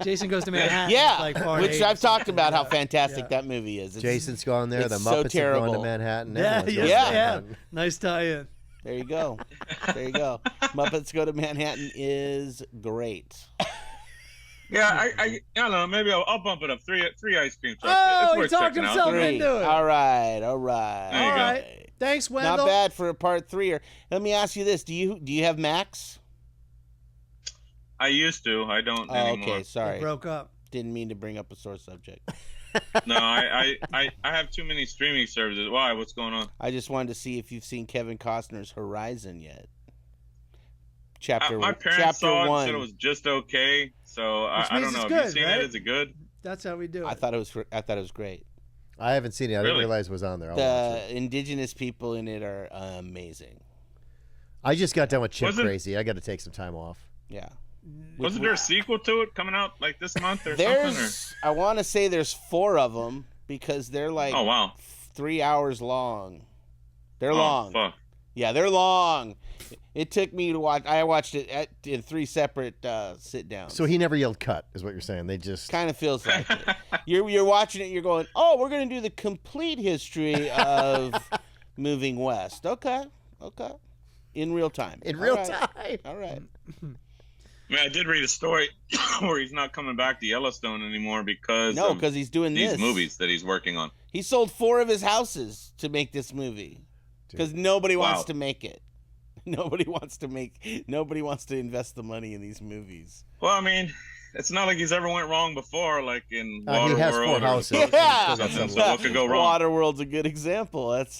Jason Goes to Manhattan. Yeah, like which I've talked about how fantastic that movie is. Jason's gone there. The it's Muppets so have gone to Manhattan. Yeah. Nice tie-in. There you go. Muppets Go to Manhattan is great. Yeah, I don't know. Maybe I'll bump it up. Three ice cream trucks. Oh, it's he worth talked checking himself out. into it. All right. There you All right. go. Thanks, Wendell. Not bad for a part 3. Let me ask you this: Do you have Max? I used to. I don't anymore. Okay, sorry. They broke up. Didn't mean to bring up a sore subject. No, I have too many streaming services. Why? What's going on? I just wanted to see if you've seen Kevin Costner's Horizon yet. Chapter My parents saw it 1. and said it was just okay. So I don't know. Good, Have you seen right? it? Is it good? That's how we do it. I thought it was great. I haven't seen it. I didn't Really? realize it was on there. I'll watch The it. indigenous people in it are amazing. I just got done with Chip Wasn't- Crazy. I got to take some time off. Yeah. Wasn't there a sequel to it coming out like this month or something? Or? There's, I want to say there's 4 of them because they're like Oh wow. 3 hours long. They're Oh, long. fuck. Yeah, they're long. It took me to watch. I watched it in 3 separate sit downs. So he never yelled cut, is what you're saying. They just. Kind of feels like it. You're watching it. You're going, oh, we're going to do the complete history of moving west. Okay. In real time. In All real right. time. All right. I mean, I did read a story where he's not coming back to Yellowstone anymore because He's doing these this. movies that he's working on. He sold 4 of his houses to make this movie because nobody wants to make it. Nobody wants to invest the money in these movies. Well, I mean, it's not like he's ever went wrong before, like in He Waterworld. has 4 houses. Yeah. Something. So what could go wrong? Waterworld's a good example. That's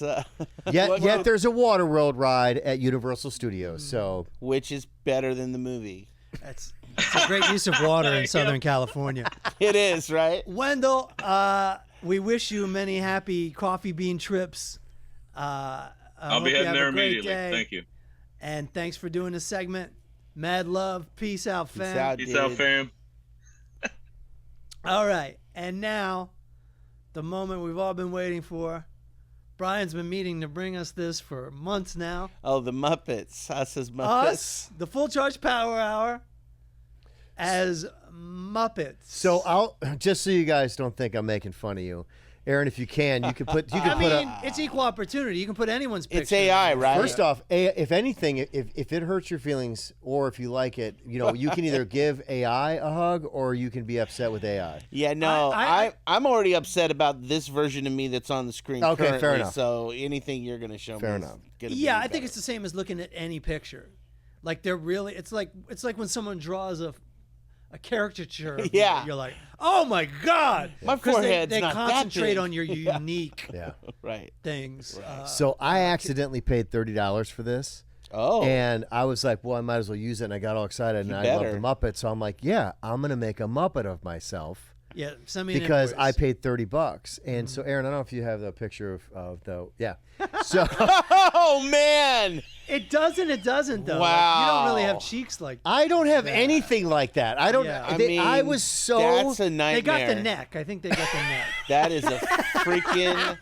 Yet there's a Waterworld ride at Universal Studios. So which is better than the movie. It's a great use of water in Southern California. It is, right? Wendell, we wish you many happy coffee bean trips. I'll be heading there immediately. Thank you. And thanks for doing this segment. Mad love. Peace out, fam. Peace out, fam. All right. And now, the moment we've all been waiting for. Brian's been meaning to bring us this for months now. Oh, the Muppets. Us as Muppets. Us, the Full Charge Power Hour, as Muppets. So I'll just so you guys don't think I'm making fun of you, Aaron. If you can put it's equal opportunity. You can put anyone's picture. It's AI, right? First off, if anything, if it hurts your feelings or if you like it, you can either give AI a hug or you can be upset with AI. Yeah, no, I'm already upset about this version of me that's on the screen. Okay, currently, fair enough. So anything you're going to show Fair me, enough. Yeah, I think it's the same as looking at any picture. Like they're really, it's like when someone draws a caricature. Of Yeah. you, you're like, oh my god, My 'Cause forehead's they not that concentrate big. on your unique Yeah. right. things. So I accidentally paid $30 for this. Oh, And I was like, well, I might as well use it. And I got all excited. And I love the Muppets. So I'm like, yeah, I'm going to make a Muppet of myself. Yeah, send me an Because I invoice. paid $30. And so, Aaron, I don't know if you have the picture of the, yeah. So oh man! It doesn't though. Wow. Like, you don't really have cheeks like that. I don't have anything like that. I don't, Yeah. I was so. That's a nightmare. They got the neck. I think they got the neck. That is a freaking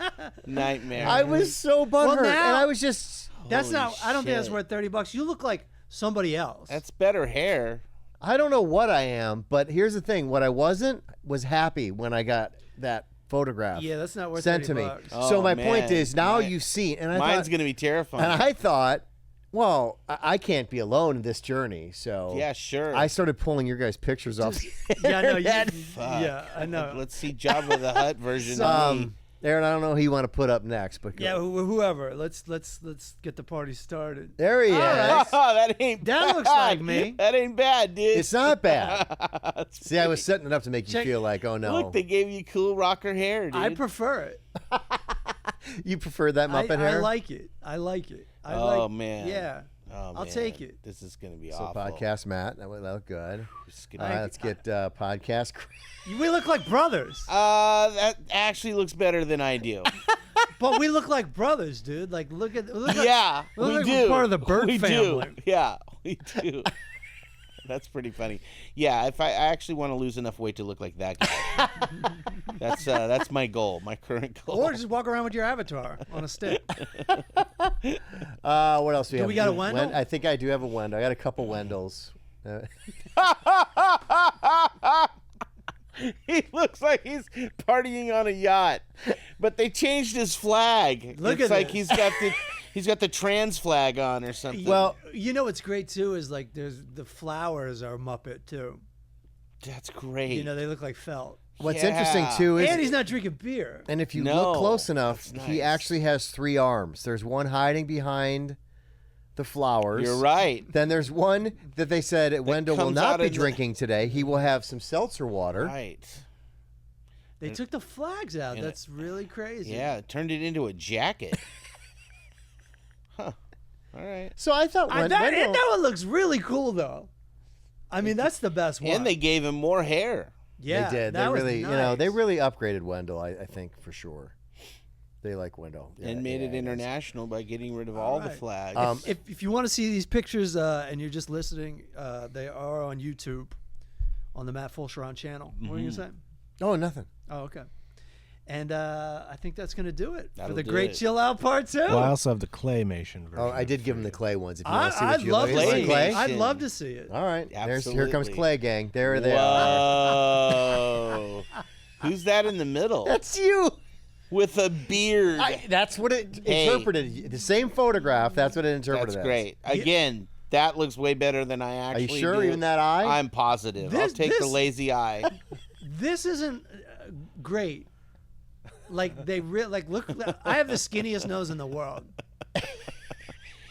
nightmare. I was so butthurt. now- And I was just, That's Holy not. I don't think that's shit. worth $30. You look like somebody else. That's better hair. I don't know what I am. But here's the thing. What I wasn't was happy when I got that photograph yeah, that's not worth sent to me. $30. Oh, So my man. point is now you've seen. And I Mine's thought, gonna be terrifying. and I thought, well, I can't be alone in this journey. So yeah, sure. I started pulling your guys' pictures off. Yeah, no, Fuck. yeah, I know. Let's see Jabba the Hutt version of me. Aaron, I don't know who you want to put up next, but go. Yeah, whoever. Let's get the party started. There he is. right. Oh, that ain't That bad. looks like me. That ain't bad, dude. It's not bad. That's See, I was setting it up to make you Check- feel like, oh no. Look, they gave you cool rocker hair, dude. I prefer it. You prefer that Muppet I hair? like it. I like it. Oh, man. Yeah. Oh, I'll man. take it. This is gonna be So awful. podcast Matt, that would look good. This is All gonna right, let's get podcast. We look like brothers. That actually looks better than I do. But we look like brothers, dude. Like, look at. Look like, Yeah, look we like do. we're part of the Burt we family. do. Yeah, we do. That's pretty funny. Yeah, if I actually want to lose enough weight to look like that guy, that's my goal, my current goal. Or just walk around with your avatar on a stick. What else do we have? we got a Wendell? I think I do have a Wendell. I got a couple Wendells. He looks like he's partying on a yacht, but they changed his flag. Look it's at like this. he's got the trans flag on or something. Well, You know what's great too is like there's the flowers are Muppet too. that's great. You know, they look like felt. what's Yeah. interesting too is, And he's not drinking beer. and if you No, look close enough, that's he nice. actually has 3 arms. There's one hiding behind the flowers. You're right. Then there's one that they said Wendell will comes not out be of the- drinking today. He will have some seltzer water. Right. They took the flags out. and That's really crazy. Yeah, it turned it into a jacket. Huh. All right. So I thought That one looks really cool though. I mean, that's the best one. And they gave him more hair. yeah, they did. That They was really, nice. they really upgraded Wendell. I think for sure. They like Wendell. Yeah, And made yeah, it is. international by getting rid of all the right. flags. If you want to see these pictures and you're just listening, they are on YouTube, on the Matt Fulcheron channel. What were you gonna say? Oh, nothing. Oh, okay. And I think that's gonna do it That'll for the do Great it. Chill Out Part 2. Well, I also have the claymation version. Oh, I did give him the clay ones. If you want to see what I'd you love like, to you see like it. clay. I'd love to see it. All right, here comes Absolutely. Clay Gang. There they are. Whoa. Who's that in the middle? That's you. With a beard. That's what it Hey. interpreted. The same photograph. That's what it interpreted. That's as. great. Again, that looks way better than I Are actually you sure? do. Even that eye? I'm positive. I'll This- take the this- lazy eye. This isn't great. Like they look. I have the skinniest nose in the world.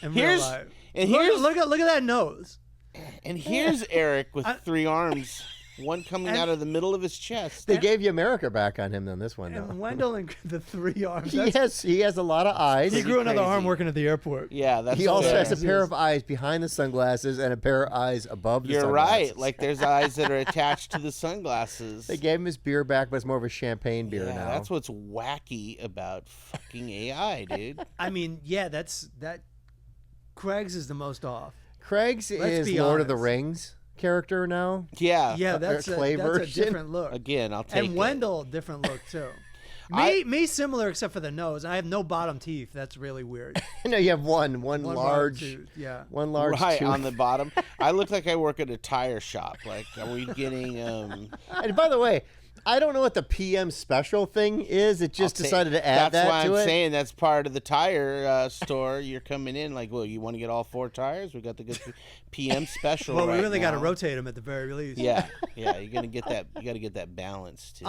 In real Here's- life. and look, here's- look at that nose. And here's Eric with 3 arms, one coming And- out of the middle of his chest. They gave you America back on him on this one. And Though. Wendell and the 3 arms. He has a lot of eyes. He grew another crazy. arm working at the airport. Yeah, that's He also fair. has a pair of eyes behind the sunglasses and a pair of eyes above the You're sunglasses. right. Like there's eyes that are attached to the sunglasses. They gave him his beer back, but it's more of a champagne beer Yeah, now. that's what's wacky about fucking AI, dude. I mean, yeah, that. Craig's is the most off. Craig's Let's is be Lord of the honest. Rings character now. Yeah. Yeah, a that's a clay that's a version? different look. Again, I'll take And it. Wendell, different look too. I- Me similar except for the nose. I have no bottom teeth. That's really weird. No, you have one One bottom large, tooth, yeah. one large right tooth. on the bottom. I look like I work at a tire shop. Like, are we getting? And by the way, I don't know what the PM special thing is. It just I'll decided to add That's that why to I'm it. saying that's part of the tire store. You're coming in like, well, you want to get all 4 tires? We got the good PM special. Well, right we really got to now. rotate them at the very least. Yeah, yeah. You're gonna get that. You got to get that balance too.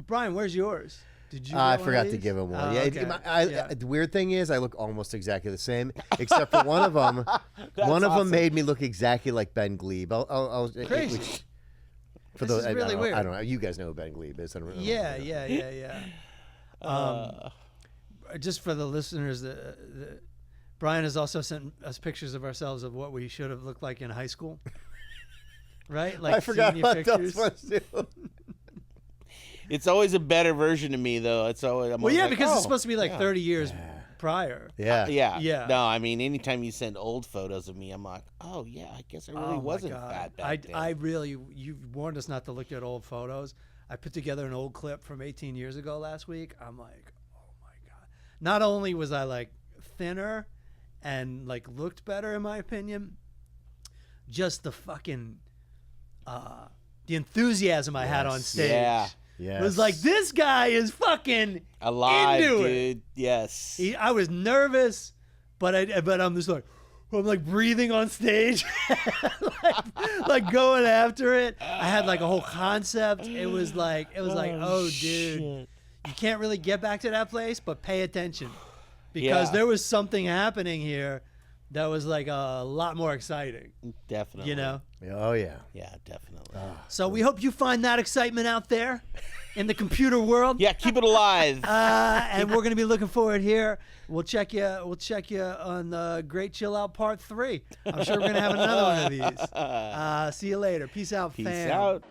Brian, where's yours? Did you? I get one of forgot to these? give him one. Oh, Yeah, okay. Yeah. the weird thing is, I look almost exactly the same, except for one of them. One of them awesome. made me look exactly like Ben Glebe. I'll Crazy. For This those, is really weird. I don't know. You guys know who Ben Glebe is. I don't know. Yeah. Just for the listeners, Brian has also sent us pictures of ourselves of what we should have looked like in high school. Right? Like I forgot senior about pictures. those ones too. It's always a better version of me, though. It's always. I'm Well, always yeah, like, because oh, it's supposed to be like 30 years prior. Yeah. Yeah. Yeah. No, I mean, anytime you send old photos of me, I'm like, oh yeah, I guess I really Oh, my wasn't God. fat back then. I really, you warned us not to look at old photos. I put together an old clip from 18 years ago last week. I'm like, oh my God. Not only was I like thinner and like looked better in my opinion, just the fucking, the enthusiasm I had on stage. Yeah. Yes. Was like, this guy is fucking Alive, into it. dude. Yes. I was nervous, but I'm just like, I'm like breathing on stage, like going after it. I had like a whole concept. It was like, oh, dude, you can't really get back to that place, but pay attention because Yeah. there was something happening here that was like a lot more exciting, Definitely. you know? Oh yeah. Yeah, definitely. So we hope you find that excitement out there in the computer world. Yeah, keep it alive. And we're gonna be looking forward here. We'll check you on the Great Chill Out Part 3. I'm sure we're gonna have another one of these. See you later. Peace out, Peace fam. out.